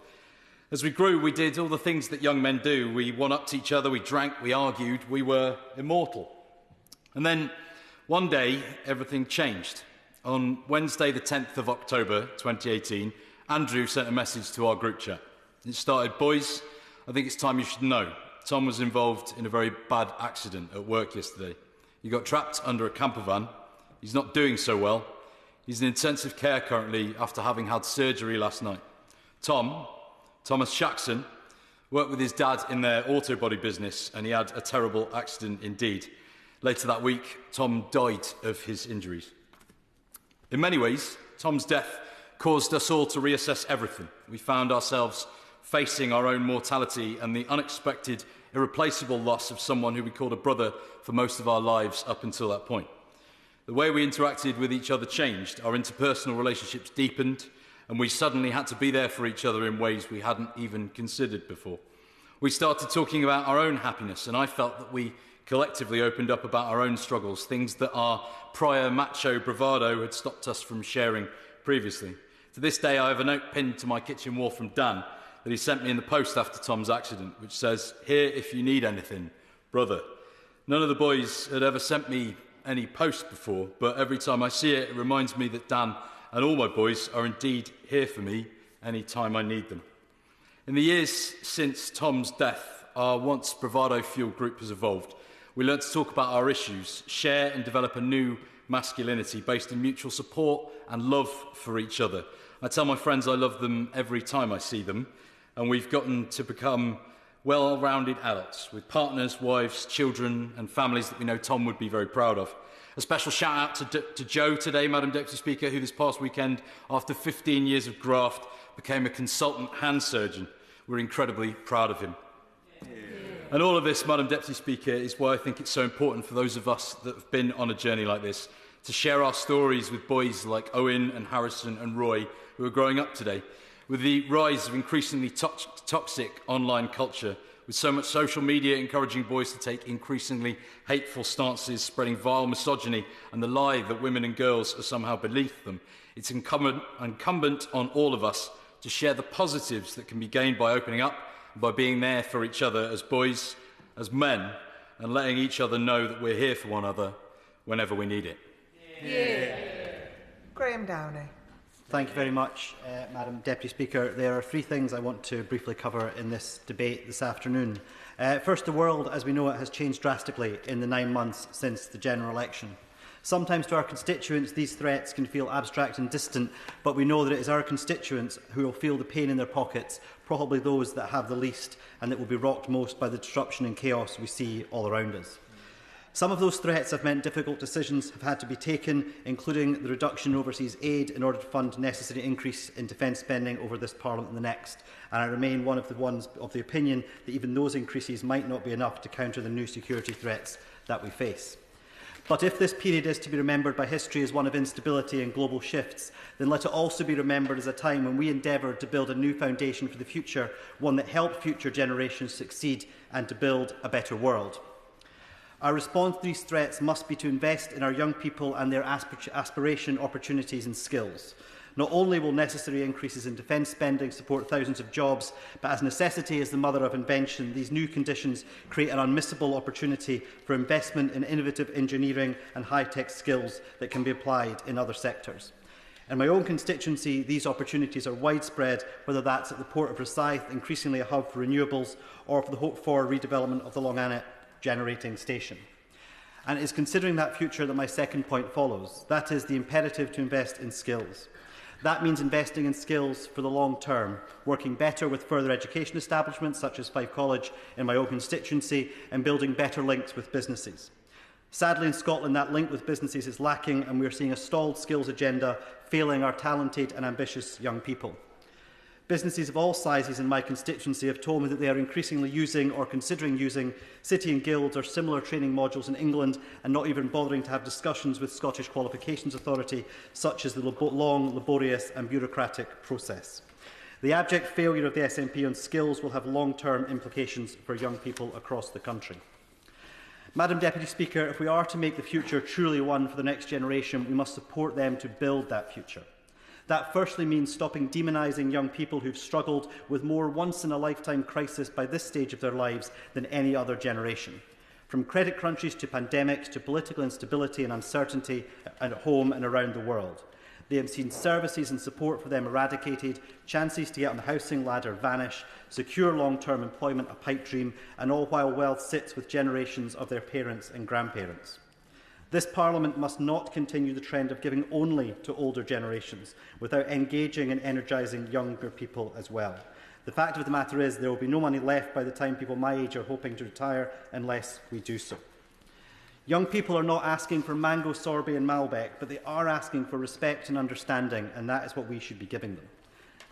As we grew, we did all the things that young men do. We one-upped each other, we drank, we argued, we were immortal. And then, one day, everything changed. On Wednesday, the 10th of October, 2018, Andrew sent a message to our group chat. It started, "Boys, I think it's time you should know. Tom was involved in a very bad accident at work yesterday. He got trapped under a camper van. He's not doing so well. He's in intensive care currently after having had surgery last night. Thomas Shaxson, worked with his dad in their auto body business and he had a terrible accident indeed. Later that week, Tom died of his injuries." In many ways, Tom's death caused us all to reassess everything. We found ourselves facing our own mortality and the unexpected, irreplaceable loss of someone who we called a brother for most of our lives up until that point. The way we interacted with each other changed, our interpersonal relationships deepened, and we suddenly had to be there for each other in ways we hadn't even considered before. We started talking about our own happiness, and I felt that we collectively opened up about our own struggles, things that our prior macho bravado had stopped us from sharing previously. To this day, I have a note pinned to my kitchen wall from Dan that he sent me in the post after Tom's accident, which says, "Here if you need anything, brother." None of the boys had ever sent me any post before, but every time I see it, it reminds me that Dan and all my boys are indeed here for me any time I need them. In the years since Tom's death, our once bravado-fueled group has evolved. We learned to talk about our issues, share and develop a new masculinity based in mutual support and love for each other. I tell my friends I love them every time I see them, and we've gotten to become well-rounded adults with partners, wives, children and families that we know Tom would be very proud of. A special shout-out to Joe today, Madam Deputy Speaker, who this past weekend, after 15 years of graft, became a consultant hand surgeon. We're incredibly proud of him. And all of this, Madam Deputy Speaker, is why I think it's so important for those of us that have been on a journey like this to share our stories with boys like Owen and Harrison and Roy, who are growing up today. With the rise of increasingly toxic online culture, with so much social media encouraging boys to take increasingly hateful stances, spreading vile misogyny and the lie that women and girls are somehow beneath them, it's incumbent on all of us to share the positives that can be gained by opening up, by being there for each other as boys, as men, and letting each other know that we're here for one another whenever we need it. Yeah. Graham Downey. Thank you very much, Madam Deputy Speaker. There are three things I want to briefly cover in this debate this afternoon. First, the world, as we know it, has changed drastically in the 9 months since the general election. Sometimes to our constituents, these threats can feel abstract and distant, but we know that it is our constituents who will feel the pain in their pockets, probably those that have the least and that will be rocked most by the disruption and chaos we see all around us. Some of those threats have meant difficult decisions have had to be taken, including the reduction in overseas aid in order to fund necessary increase in defence spending over this Parliament and the next. And I remain one of the opinion that even those increases might not be enough to counter the new security threats that we face. But if this period is to be remembered by history as one of instability and global shifts, then let it also be remembered as a time when we endeavoured to build a new foundation for the future, one that helped future generations succeed and to build a better world. Our response to these threats must be to invest in our young people and their aspiration, opportunities and skills. Not only will necessary increases in defence spending support thousands of jobs, but as necessity is the mother of invention, these new conditions create an unmissable opportunity for investment in innovative engineering and high-tech skills that can be applied in other sectors. In my own constituency, these opportunities are widespread, whether that's at the Port of Rosyth, increasingly a hub for renewables, or for the hoped-for redevelopment of the Long Annet generating station. And it is considering that future that my second point follows. That is the imperative to invest in skills. That means investing in skills for the long term, working better with further education establishments such as Fife College in my own constituency, and building better links with businesses. Sadly, in Scotland, that link with businesses is lacking, and we are seeing a stalled skills agenda failing our talented and ambitious young people. Businesses of all sizes in my constituency have told me that they are increasingly using or considering using city and guilds or similar training modules in England, and not even bothering to have discussions with Scottish Qualifications Authority, such as the long, laborious and bureaucratic process. The abject failure of the SNP on skills will have long-term implications for young people across the country. Madam Deputy Speaker, if we are to make the future truly one for the next generation, we must support them to build that future. That firstly means stopping demonising young people who've struggled with more once-in-a-lifetime crisis by this stage of their lives than any other generation. From credit crunches to pandemics to political instability and uncertainty at home and around the world. They have seen services and support for them eradicated, chances to get on the housing ladder vanish, secure long-term employment a pipe dream, and all while wealth sits with generations of their parents and grandparents. This Parliament must not continue the trend of giving only to older generations without engaging and energising younger people as well. The fact of the matter is there will be no money left by the time people my age are hoping to retire unless we do so. Young people are not asking for mango sorbet and Malbec, but they are asking for respect and understanding, and that is what we should be giving them.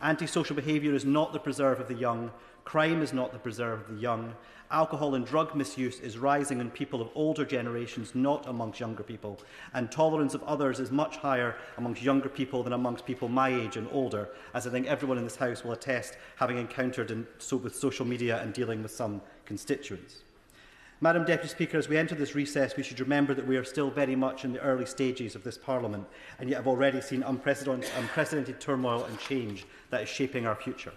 Antisocial behaviour is not the preserve of the young. Crime is not the preserve of the young. Alcohol and drug misuse is rising in people of older generations, not amongst younger people. And tolerance of others is much higher amongst younger people than amongst people my age and older, as I think everyone in this House will attest, having encountered with social media and dealing with some constituents. Madam Deputy Speaker, as we enter this recess, we should remember that we are still very much in the early stages of this Parliament, and yet have already seen unprecedented turmoil and change that is shaping our future.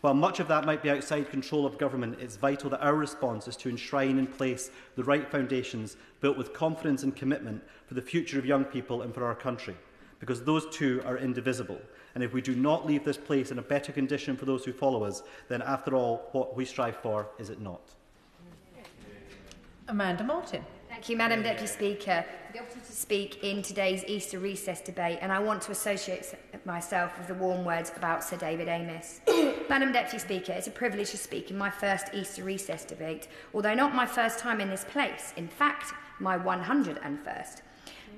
While much of that might be outside control of government, it's vital that our response is to enshrine in place the right foundations built with confidence and commitment for the future of young people and for our country, because those two are indivisible. And if we do not leave this place in a better condition for those who follow us, then after all, what we strive for, is it not? Amanda Martin. Thank you, Madam Deputy Speaker, for the opportunity to speak in today's Easter recess debate, and I want to associate myself with the warm words about Sir David Ynys. Madam Deputy Speaker, it's a privilege to speak in my first Easter recess debate, although not my first time in this place, in fact, my 101st.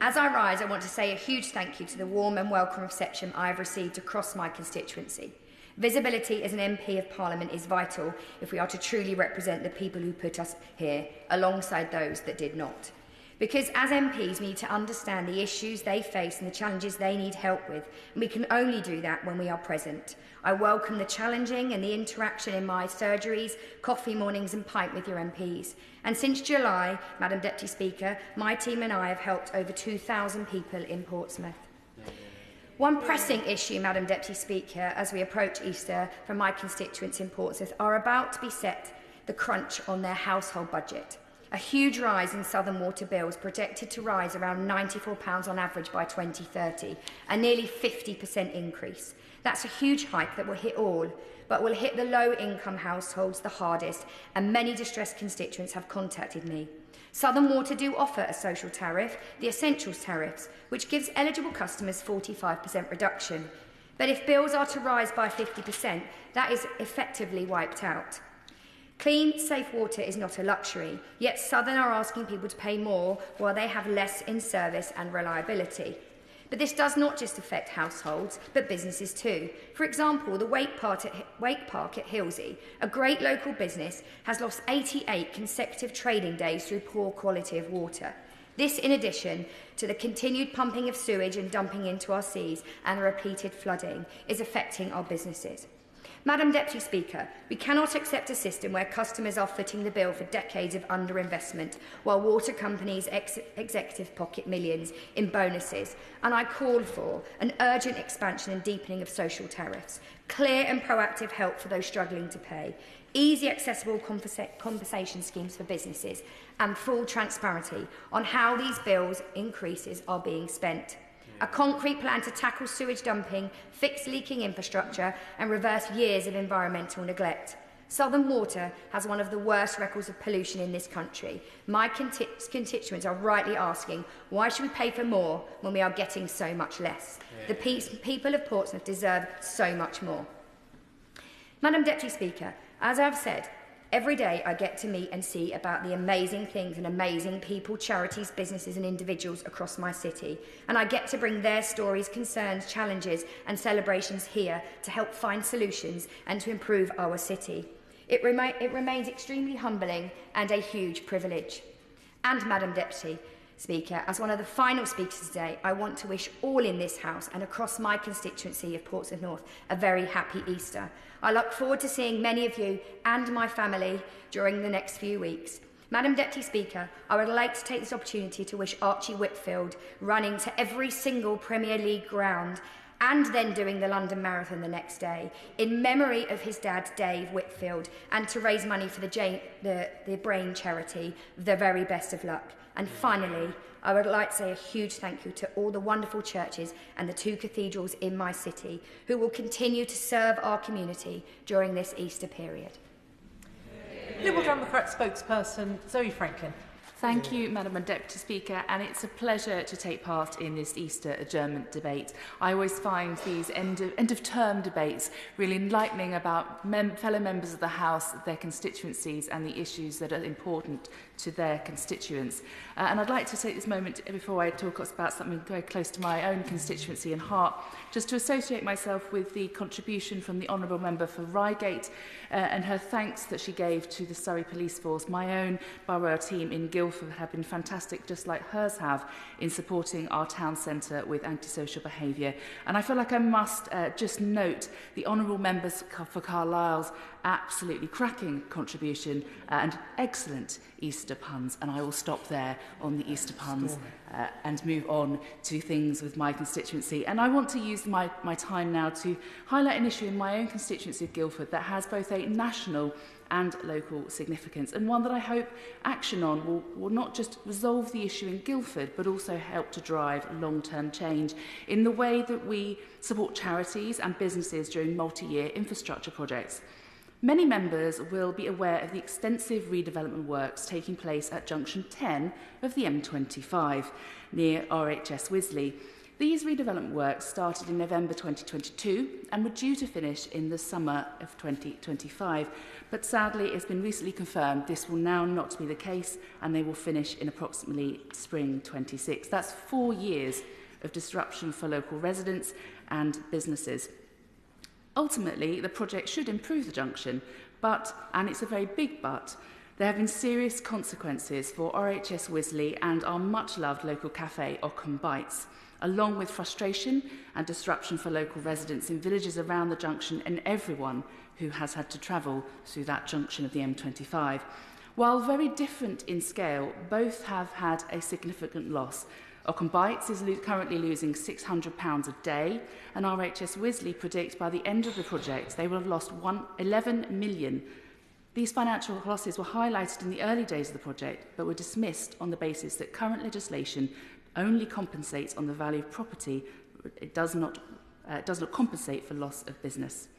As I rise, I want to say a huge thank you to the warm and welcome reception I have received across my constituency. Visibility as an MP of Parliament is vital if we are to truly represent the people who put us here, alongside those that did not. Because as MPs, we need to understand the issues they face and the challenges they need help with, and we can only do that when we are present. I welcome the challenging and the interaction in my surgeries, coffee mornings and pint with your MPs. And since July, Madam Deputy Speaker, my team and I have helped over 2,000 people in Portsmouth. One pressing issue, Madam Deputy Speaker, as we approach Easter from my constituents in Portsmouth are about to be set the crunch on their household budget. A huge rise in Southern Water bills projected to rise around £94 on average by 2030, a nearly 50% increase. That's a huge hike that will hit all, but will hit the low-income households the hardest, and many distressed constituents have contacted me. Southern Water do offer a social tariff, the Essentials tariffs, which gives eligible customers 45% reduction. But if bills are to rise by 50%, that is effectively wiped out. Clean, safe water is not a luxury, yet Southern are asking people to pay more while they have less in service and reliability. But this does not just affect households, but businesses too. For example, the Wake Park at Hilsey, a great local business, has lost 88 consecutive trading days through poor quality of water. This, in addition to the continued pumping of sewage and dumping into our seas and the repeated flooding, is affecting our businesses. Madam Deputy Speaker, we cannot accept a system where customers are footing the bill for decades of underinvestment while water companies executive pocket millions in bonuses, and I call for an urgent expansion and deepening of social tariffs, clear and proactive help for those struggling to pay, easy accessible compensation schemes for businesses, and full transparency on how these bills increases are being spent. A concrete plan to tackle sewage dumping, fix leaking infrastructure and reverse years of environmental neglect. Southern Water has one of the worst records of pollution in this country. My constituents are rightly asking, why should we pay for more when we are getting so much less? The people of Portsmouth deserve so much more. Madam Deputy Speaker, as I've said, every day I get to meet and see about the amazing things and amazing people, charities, businesses and individuals across my city. And I get to bring their stories, concerns, challenges and celebrations here to help find solutions and to improve our city. It remains extremely humbling and a huge privilege. And Madam Deputy Speaker, as one of the final speakers today, I want to wish all in this House and across my constituency of Portsmouth North a very happy Easter. I look forward to seeing many of you and my family during the next few weeks. Madam Deputy Speaker, I would like to take this opportunity to wish Archie Whitfield running to every single Premier League ground and then doing the London Marathon the next day, in memory of his dad, Dave Whitfield, and to raise money for the Brain charity. The very best of luck. And finally, I would like to say a huge thank you to all the wonderful churches and the 2 cathedrals in my city who will continue to serve our community during this Easter period. Liberal Democrat spokesperson Zoe Franklin. Thank you, Madam Deputy Speaker, and it's a pleasure to take part in this Easter adjournment debate. I always find these end-of-term debates really enlightening about fellow members of the House, their constituencies and the issues that are important to their constituents. And I'd like to take this moment before I talk about something very close to my own constituency and heart, just to associate myself with the contribution from the Honourable Member for Reigate and her thanks that she gave to the Surrey Police Force. My own borough team in Guildford have been fantastic, just like hers have, in supporting our town centre with antisocial behaviour. And I feel like I must just note the Honourable Members for Carlisle's absolutely cracking contribution and excellent Easter puns. And I will stop there on the Easter puns and move on to things with my constituency. And I want to use my time now to highlight an issue in my own constituency of Guildford that has both a national and local significance, and one that I hope action on will not just resolve the issue in Guildford, but also help to drive long-term change in the way that we support charities and businesses during multi-year infrastructure projects. Many members will be aware of the extensive redevelopment works taking place at junction 10 of the M25 near RHS Wisley. These redevelopment works started in November 2022 and were due to finish in the summer of 2025. But sadly, it's been recently confirmed this will now not be the case and they will finish in approximately spring 26. That's 4 years of disruption for local residents and businesses. Ultimately, the project should improve the junction, but, and it's a very big but, there have been serious consequences for RHS Wisley and our much-loved local cafe, Ockham Bites, along with frustration and disruption for local residents in villages around the junction and everyone who has had to travel through that junction of the M25. While very different in scale, both have had a significant loss. Ockham Bites is currently losing £600 a day, and RHS Wisley predicts by the end of the project they will have lost 11 million. These financial losses were highlighted in the early days of the project, but were dismissed on the basis that current legislation only compensates on the value of property. It does not compensate for loss of business.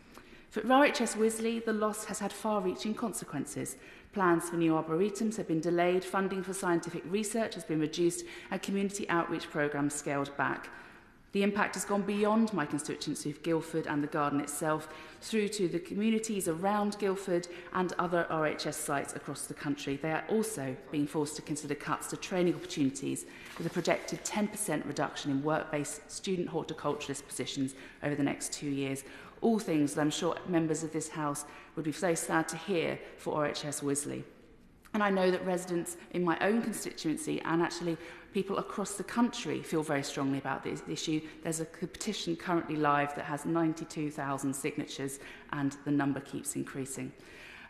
For RHS Wisley, the loss has had far-reaching consequences. Plans for new arboretums have been delayed, funding for scientific research has been reduced, and community outreach programmes scaled back. The impact has gone beyond my constituency of Guildford and the garden itself, through to the communities around Guildford and other RHS sites across the country. They are also being forced to consider cuts to training opportunities, with a projected 10% reduction in work-based student horticulturalist positions over the next 2 years. All things that I'm sure members of this House would be so sad to hear for RHS Wisley. And I know that residents in my own constituency and actually people across the country feel very strongly about this issue. There's a petition currently live that has 92,000 signatures, and the number keeps increasing.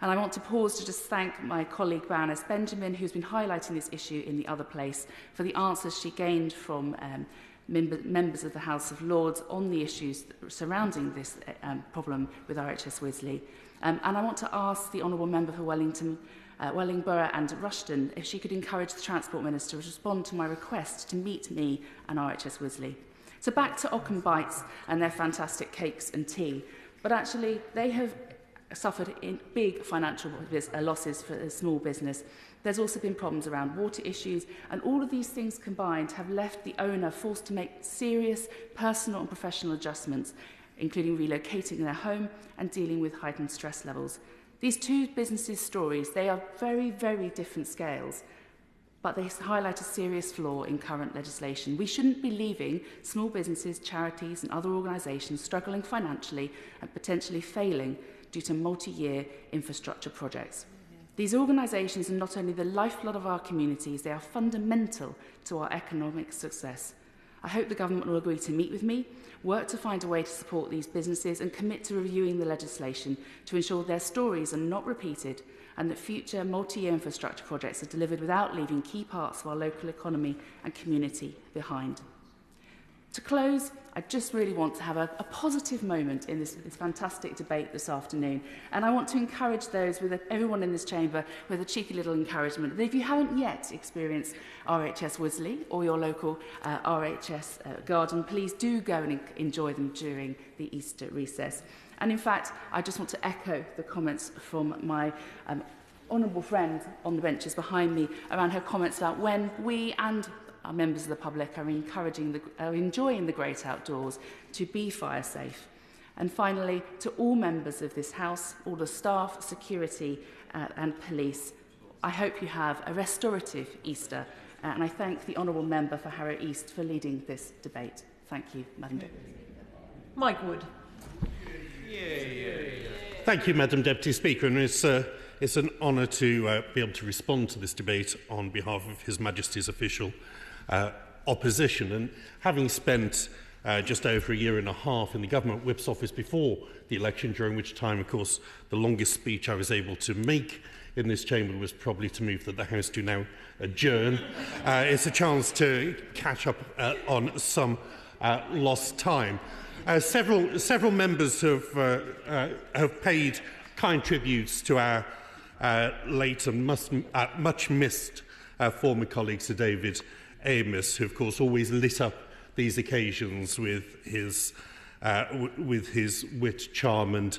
And I want to pause to just thank my colleague Baroness Benjamin, who's been highlighting this issue in the other place, for the answers she gained from members of the House of Lords on the issues surrounding this problem with RHS Wisley. And I want to ask the Honourable Member for Wellingborough and Rushden if she could encourage the Transport Minister to respond to my request to meet me and RHS Wisley. So back to Ockham Bites and their fantastic cakes and tea. But actually, they have suffered in big financial losses for a small business. There's also been problems around water issues, and all of these things combined have left the owner forced to make serious personal and professional adjustments, including relocating their home and dealing with heightened stress levels. These two businesses' stories, they are very, very different scales, but they highlight a serious flaw in current legislation. We shouldn't be leaving small businesses, charities and other organisations struggling financially and potentially failing due to multi-year infrastructure projects. These organisations are not only the lifeblood of our communities, they are fundamental to our economic success. I hope the government will agree to meet with me, work to find a way to support these businesses and commit to reviewing the legislation to ensure their stories are not repeated and that future multi-year infrastructure projects are delivered without leaving key parts of our local economy and community behind. To close, I just really want to have a positive moment in this fantastic debate this afternoon. And I want to encourage everyone in this chamber with a cheeky little encouragement that if you haven't yet experienced RHS Wisley or your local RHS garden, please do go and enjoy them during the Easter recess. And in fact, I just want to echo the comments from my honourable friend on the benches behind me around her comments about when we and our members of the public are enjoying the great outdoors, to be fire safe. And finally, to all members of this House, all the staff, security and police, I hope you have a restorative Easter. And I thank the Honourable Member for Harrow East for leading this debate. Thank you, Madam Deputy. Mike Wood. Thank you, Madam Deputy Speaker. And it's an honour to be able to respond to this debate on behalf of His Majesty's official opposition. And having spent just over a year and a half in the Government Whip's office before the election, during which time, of course, the longest speech I was able to make in this chamber was probably to move that the House do now adjourn. It's a chance to catch up on some lost time. Several members have paid kind tributes to our late and much missed former colleague Sir David Ynys, who of course always lit up these occasions with his wit, charm and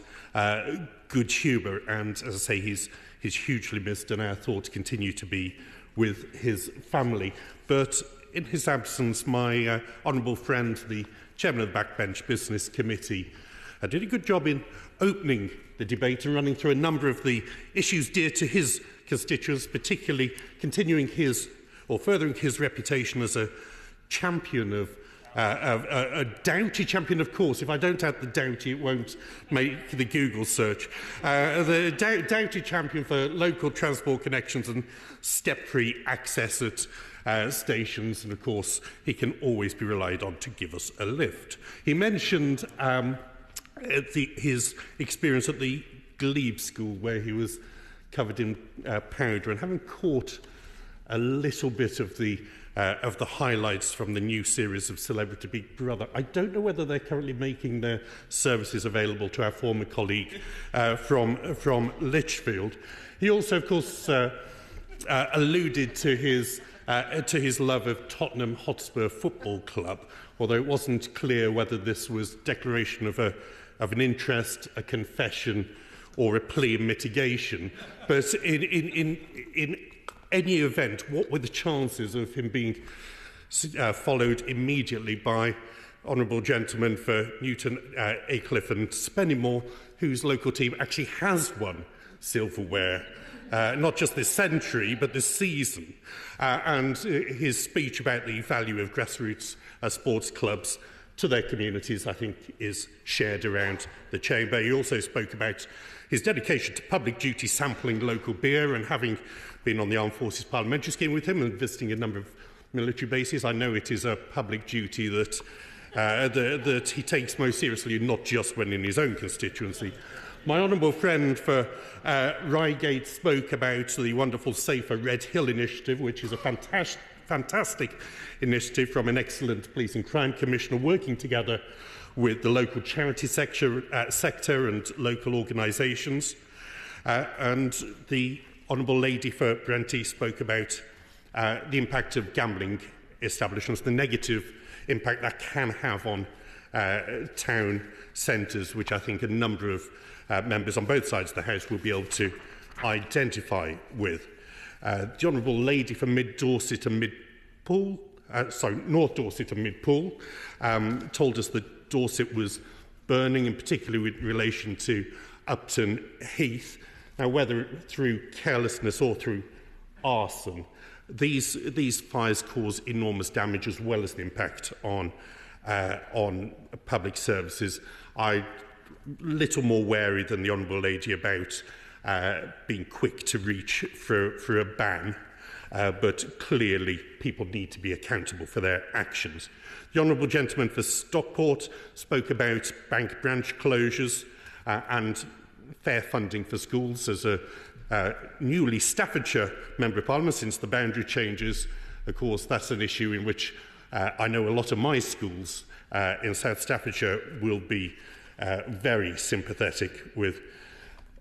good humour. And as I say, he's hugely missed, and our thoughts continue to be with his family. But in his absence, my honourable friend, the chairman of the Backbench Business Committee, did a good job in opening the debate and running through a number of the issues dear to his constituents, particularly continuing furthering his reputation as a champion of a Doughty champion, of course. If I don't add the Doughty, it won't make the Google search. The Doughty champion for local transport connections and step-free access at stations, and of course he can always be relied on to give us a lift. He mentioned his experience at the Glebe School, where he was covered in powder, and having caught a little bit of the highlights from the new series of Celebrity Big Brother. I don't know whether they're currently making their services available to our former colleague from Lichfield. He also, of course, alluded to his love of Tottenham Hotspur Football Club, although it wasn't clear whether this was declaration of an interest, a confession, or a plea of mitigation. But in any event, what were the chances of him being followed immediately by honourable gentlemen for Newton, Aycliffe and Spennymoor, whose local team actually has won silverware, not just this century, but this season. And his speech about the value of grassroots sports clubs to their communities, I think, is shared around the chamber. He also spoke about his dedication to public duty sampling local beer, and having been on the Armed Forces Parliamentary Scheme with him and visiting a number of military bases, I know it is a public duty that that he takes most seriously, not just when in his own constituency. My honourable friend for Reigate spoke about the wonderful Safer Red Hill initiative, which is a fantastic initiative from an excellent Police and Crime Commissioner working together with the local charity sector and local organisations. And the honourable lady for Brent spoke about the impact of gambling establishments, the negative impact that can have on town centres, which I think a number of members on both sides of the House will be able to identify with. The honourable lady for Mid Dorset and Mid Poole, North Dorset and Mid Poole, told us that Dorset was burning, in particular with relation to Upton Heath. Now, whether through carelessness or through arson, these fires cause enormous damage, as well as the impact on public services. I'm little more wary than the honourable lady about being quick to reach for a ban, but clearly people need to be accountable for their actions. The honourable gentleman for Stockport spoke about bank branch closures and fair funding for schools. As a newly Staffordshire Member of Parliament since the boundary changes, of course, that's an issue in which I know a lot of my schools in South Staffordshire will be very sympathetic with.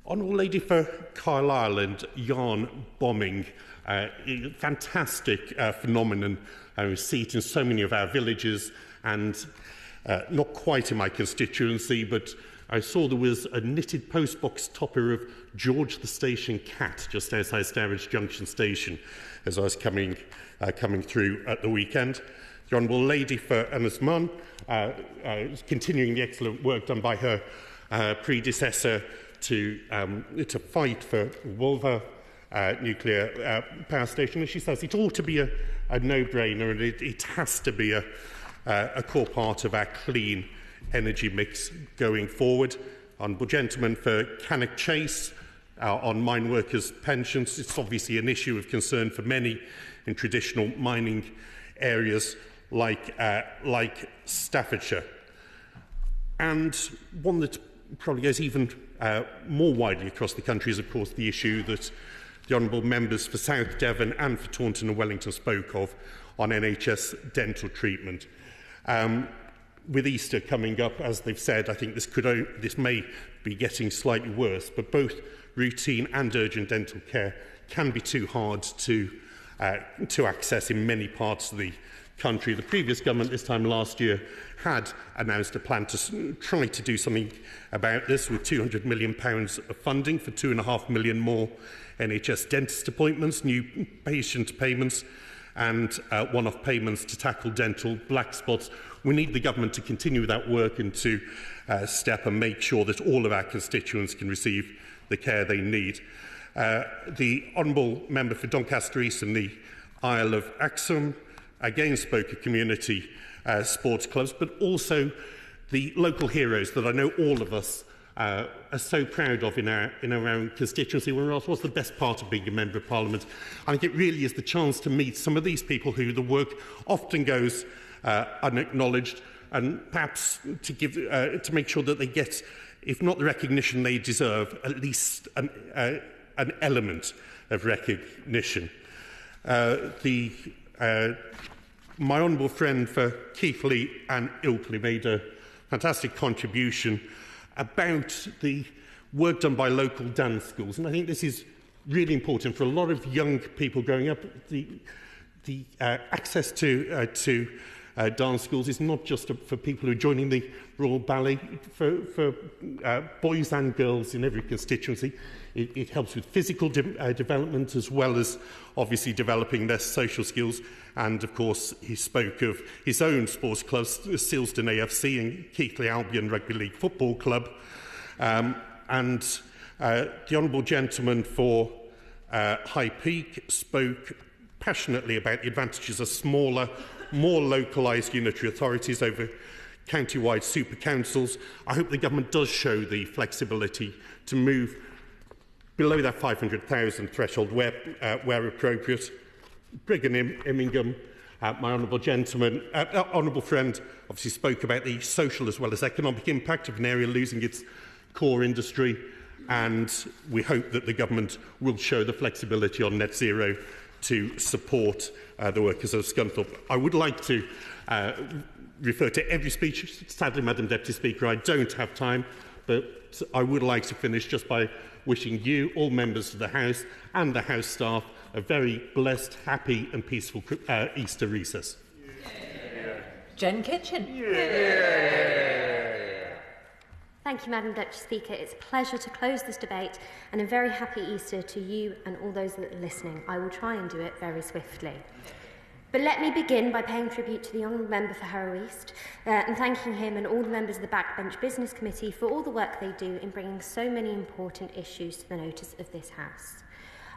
Honourable lady for Carlisle and yarn bombing, fantastic phenomenon. I see it in so many of our villages, and not quite in my constituency, but I saw there was a knitted postbox topper of George the Station cat just outside Stowridge Junction Station as I was coming through at the weekend. The honourable lady for Ynys continuing the excellent work done by her predecessor to fight for Wolva nuclear power station. And she says it ought to be a no-brainer, and it has to be a core part of our clean energy mix going forward. Honourable gentleman for Cannock Chase on mine workers' pensions. It's obviously an issue of concern for many in traditional mining areas like Staffordshire. And one that probably goes even more widely across the country is, of course, the issue that the honourable members for South Devon and for Taunton and Wellington spoke of on NHS dental treatment. With Easter coming up, as they've said, I think this may be getting slightly worse, but both routine and urgent dental care can be too hard to access in many parts of the country. The previous government this time last year had announced a plan to try to do something about this, with £200 million of funding for 2.5 million more NHS dentist appointments, new patient payments and one-off payments to tackle dental black spots. We need the government to continue with that work and to step and make sure that all of our constituents can receive the care they need. The honourable member for Doncaster East and the Isle of Axum again spoke of community sports clubs, but also the local heroes that I know all of us are so proud of in our own constituency. When we're asked what's the best part of being a Member of Parliament, I think it really is the chance to meet some of these people who the work often goes unacknowledged, and perhaps to give to make sure that they get, if not the recognition they deserve, at least an element of recognition. My honourable friend for Keighley and Ilkley made a fantastic contribution about the work done by local dance schools, and I think this is really important for a lot of young people growing up. The access to dance schools is not just for people who are joining the Royal Ballet, for boys and girls in every constituency. It helps with physical development, as well as obviously developing their social skills. And of course, he spoke of his own sports clubs, Silsden AFC and Keighley Albion Rugby League Football Club. And the honourable gentleman for High Peak spoke passionately about the advantages of smaller, more localised unitary authorities over county-wide super councils. I hope the government does show the flexibility to move below that 500,000 threshold where appropriate. Brigham Immingham, my honourable honourable friend, obviously spoke about the social as well as economic impact of an area losing its core industry, and we hope that the government will show the flexibility on net zero to support the workers of Scunthorpe. I would like to refer to every speech. Sadly, Madam Deputy Speaker, I don't have time, but I would like to finish just by wishing you, all members of the House and the House staff, a very blessed, happy and peaceful Easter recess. Jen Kitchen. Thank you, Madam Deputy Speaker. It's a pleasure to close this debate, and a very happy Easter to you and all those that are listening. I will try and do it very swiftly. But let me begin by paying tribute to the Honourable Member for Harrow East and thanking him and all the members of the Backbench Business Committee for all the work they do in bringing so many important issues to the notice of this House.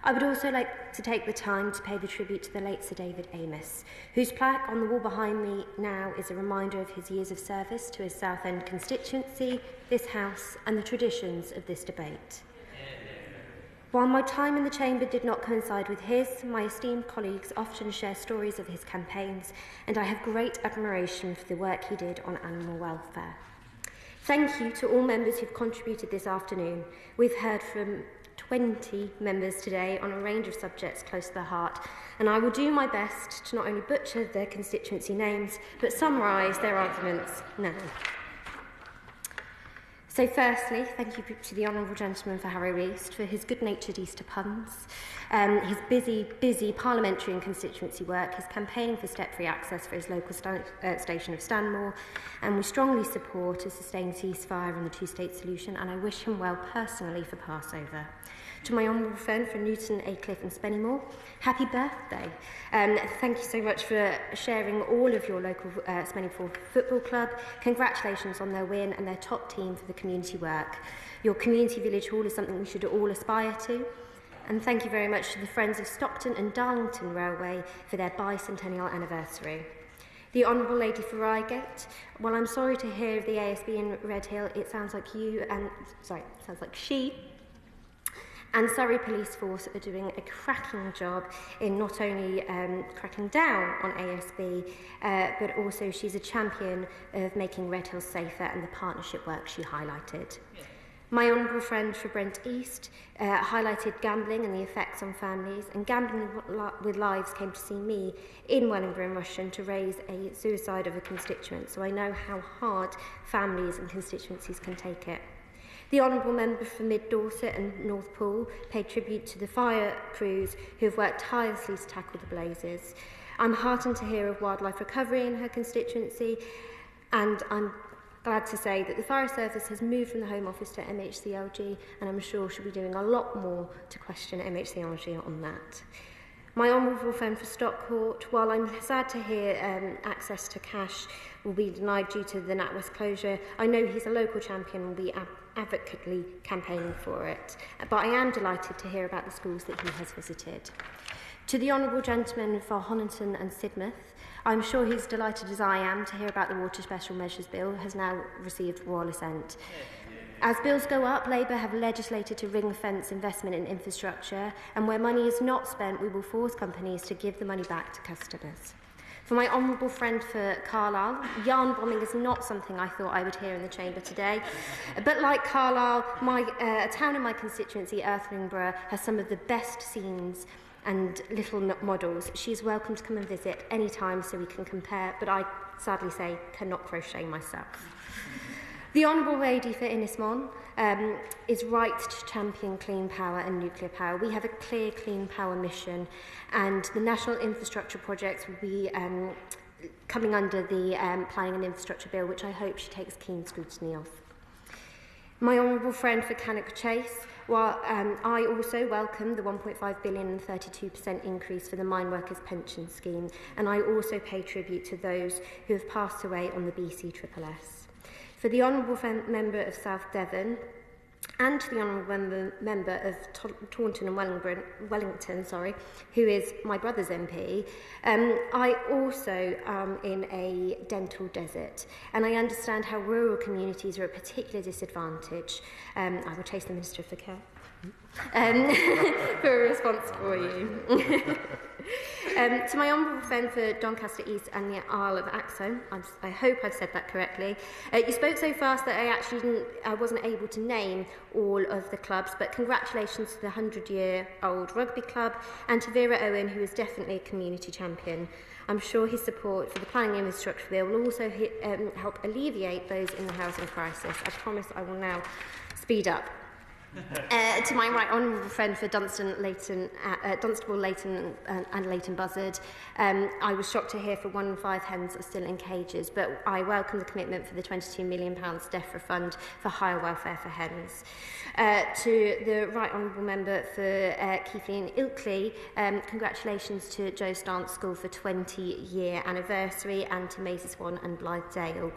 I would also like to take the time to pay the tribute to the late Sir David Ynys, whose plaque on the wall behind me now is a reminder of his years of service to his Southend constituency, this House and the traditions of this debate. While my time in the Chamber did not coincide with his, my esteemed colleagues often share stories of his campaigns, and I have great admiration for the work he did on animal welfare. Thank you to all members who've contributed this afternoon. We've heard from 20 members today on a range of subjects close to the heart, and I will do my best to not only butcher their constituency names, but summarise their arguments now. So firstly, thank you to the Honourable Gentleman for Harrow East for his good-natured Easter puns, his busy parliamentary and constituency work, his campaigning for step-free access for his local station of Stanmore, and we strongly support a sustained ceasefire and the two-state solution, and I wish him well personally for Passover. To my honourable friend from Newton, Aycliffe and Spennymoor, happy birthday. Thank you so much for sharing all of your local Spennymoor Football Club. Congratulations on their win and their top team for the community work. Your community village hall is something we should all aspire to. And thank you very much to the Friends of Stockton and Darlington Railway for their bicentennial anniversary. The Honourable Lady for Reigate, while I'm sorry to hear of the ASB in Redhill, it sounds like she and Surrey Police Force are doing a cracking job in not only cracking down on ASB, but also she's a champion of making Redhill safer and the partnership work she highlighted. My honourable friend for Brent East highlighted gambling and the effects on families, and Gambling with Lives came to see me in Wellingborough and Russian to raise a suicide of a constituent, so I know how hard families and constituencies can take it. The Honourable Member for Mid-Dorset and North Poole paid tribute to the fire crews who have worked tirelessly to tackle the blazes. I'm heartened to hear of wildlife recovery in her constituency, and I'm glad to say that the Fire Service has moved from the Home Office to MHCLG, and I'm sure she'll be doing a lot more to question MHCLG on that. My honourable friend for Stockport, while I'm sad to hear access to cash will be denied due to the NatWest closure, I know he's a local champion and will be advocately campaigning for it. But I am delighted to hear about the schools that he has visited. To the Honourable Gentleman for Honiton and Sidmouth, I'm sure he's delighted as I am to hear about the Water Special Measures Bill has now received royal assent. As bills go up, Labour have legislated to ring-fence investment in infrastructure, and where money is not spent, we will force companies to give the money back to customers. For my honourable friend for Carlisle, yarn bombing is not something I thought I would hear in the Chamber today. But like Carlisle, a town in my constituency, Earthlingborough, has some of the best scenes and little models. She's welcome to come and visit any time so we can compare, but I sadly say cannot crochet myself. The Honourable Lady for Ynys is right to champion clean power and nuclear power. We have a clear clean power mission, and the national infrastructure projects will be coming under the Planning and Infrastructure Bill, which I hope she takes keen scrutiny of. My honourable friend for Cannock Chase, while I also welcome the 1.5 billion and 32% increase for the mine workers pension scheme, and I also pay tribute to those who have passed away on the BC SSS. For the honourable member of South Devon, and to the honourable member of Taunton and Wellington, who is my brother's MP, I also am in a dental desert, and I understand how rural communities are at particular disadvantage. I will chase the Minister for Care for a response for you. To my honourable friend for Doncaster East and the Isle of Axholme, I hope I've said that correctly. You spoke so fast that I wasn't able to name all of the clubs, but congratulations to the 100-year-old rugby club and to Vera Owen, who is definitely a community champion. I'm sure his support for the planning infrastructure bill will also help alleviate those in the housing crisis. I promise I will now speed up. To my right honourable friend for Dunstable, Leighton and Leighton Buzzard, I was shocked to hear for 1 in 5 hens are still in cages, but I welcome the commitment for the £22 million death refund for higher welfare for hens. To the right honourable member for Keighley and Ilkley, congratulations to Joe Stance School for 20-year anniversary, and to Maisie Swan and Blythedale.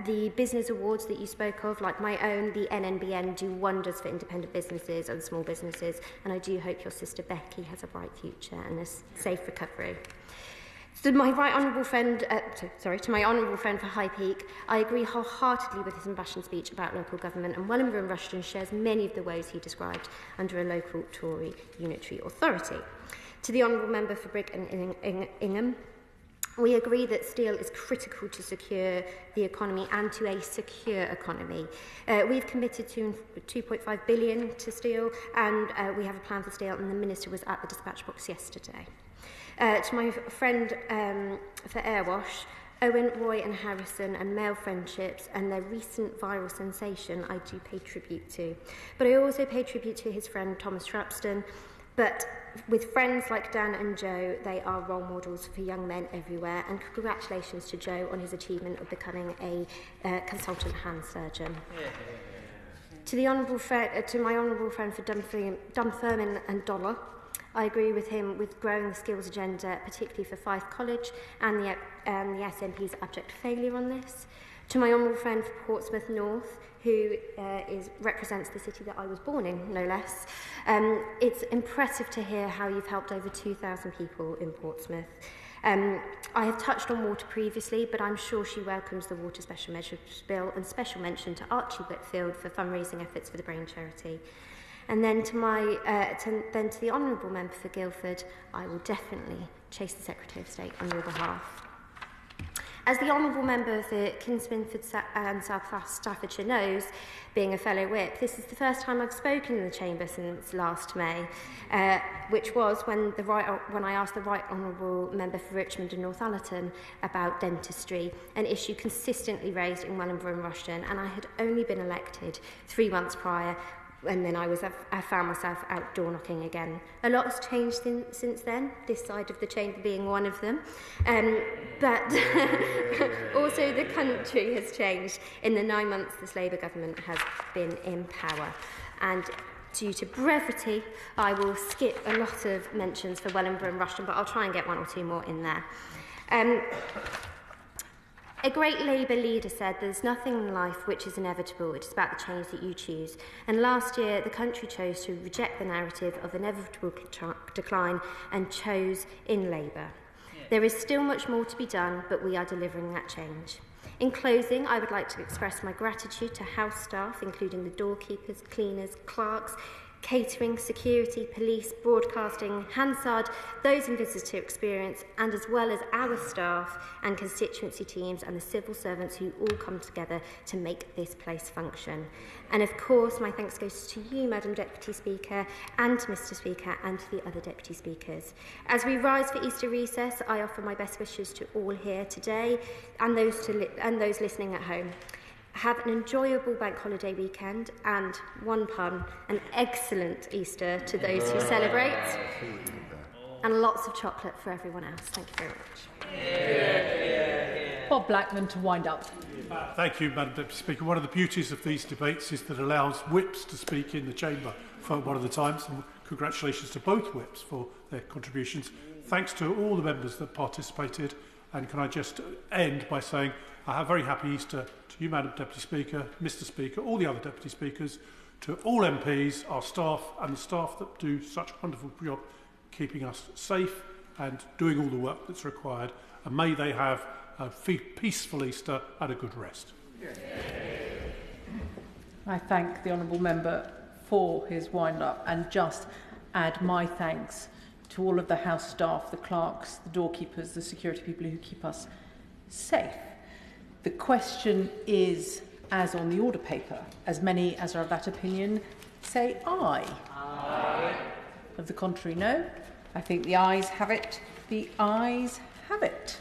The business awards that you spoke of, like my own, the NNBN, do wonders for independent businesses and small businesses, and I do hope your sister Becky has a bright future and a safe recovery. To my honourable friend for High Peak, I agree wholeheartedly with his impassioned speech about local government, and Wellingborough and Rushden shares many of the woes he described under a local Tory unitary authority. To the honourable member for Brigg and Ingham, we agree that steel is critical to secure the economy and to a secure economy. We've committed to 2.5 billion to steel, and we have a plan for steel, and the Minister was at the dispatch box yesterday. To my friend for Airwash, Owen, Roy and Harrison and male friendships and their recent viral sensation I do pay tribute to. But I also pay tribute to his friend Thomas Shrapston. But with friends like Dan and Joe, they are role models for young men everywhere, and congratulations to Joe on his achievement of becoming a consultant hand surgeon. To my honourable friend for Dunfermline and Dollar, I agree with him with growing the skills agenda, particularly for Fife College and the SNP's abject failure on this. To my honourable friend for Portsmouth North, who represents the city that I was born in, no less. It's impressive to hear how you've helped over 2,000 people in Portsmouth. I have touched on water previously, but I'm sure she welcomes the Water Special Measures Bill, and special mention to Archie Whitfield for fundraising efforts for the Brain Charity. And then to the honourable member for Guildford, I will definitely chase the Secretary of State on your behalf. As the honourable member for Kingsminford and South Staffordshire knows, being a fellow whip, this is the first time I've spoken in the chamber since last May, which was when I asked the right honourable member for Richmond and Northallerton about dentistry, an issue consistently raised in Wellingborough and Rushden, and I had only been elected 3 months prior, and then I found myself out door knocking again. A lot has changed since then, this side of the chamber being one of them. But also the country has changed in the 9 months this Labour government has been in power. And due to brevity, I will skip a lot of mentions for Wellingborough and Rushden, but I'll try and get 1 or 2 more in there. A great Labour leader said, "There's nothing in life which is inevitable, it is about the change that you choose." And last year, the country chose to reject the narrative of inevitable decline and chose in Labour. There is still much more to be done, but we are delivering that change. In closing, I would like to express my gratitude to house staff, including the doorkeepers, cleaners, clerks, catering, security, police, broadcasting, Hansard, those in visitor experience, and as well as our staff and constituency teams and the civil servants who all come together to make this place function. And of course, my thanks goes to you, Madam Deputy Speaker, and to Mr Speaker, and to the other Deputy Speakers. As we rise for Easter recess, I offer my best wishes to all here today and those listening at home. Have an enjoyable bank holiday weekend and, one pun, an excellent Easter to those who celebrate, and lots of chocolate for everyone else. Thank you very much. Bob Blackman to wind up. Thank you, Madam Deputy Speaker. One of the beauties of these debates is that it allows whips to speak in the chamber for one of the times, and congratulations to both whips for their contributions. Thanks to all the members that participated. And can I just end by saying I have a very happy Easter to you, Madam Deputy Speaker, Mr Speaker, all the other Deputy Speakers, to all MPs, our staff and the staff that do such a wonderful job keeping us safe and doing all the work that's required. And may they have a peaceful Easter and a good rest. I thank the honourable member for his wind-up and just add my thanks to all of the House staff, the clerks, the doorkeepers, the security people who keep us safe. The question is, as on the order paper, as many as are of that opinion say aye. Aye. Of the contrary, no. I think the ayes have it. The ayes have it.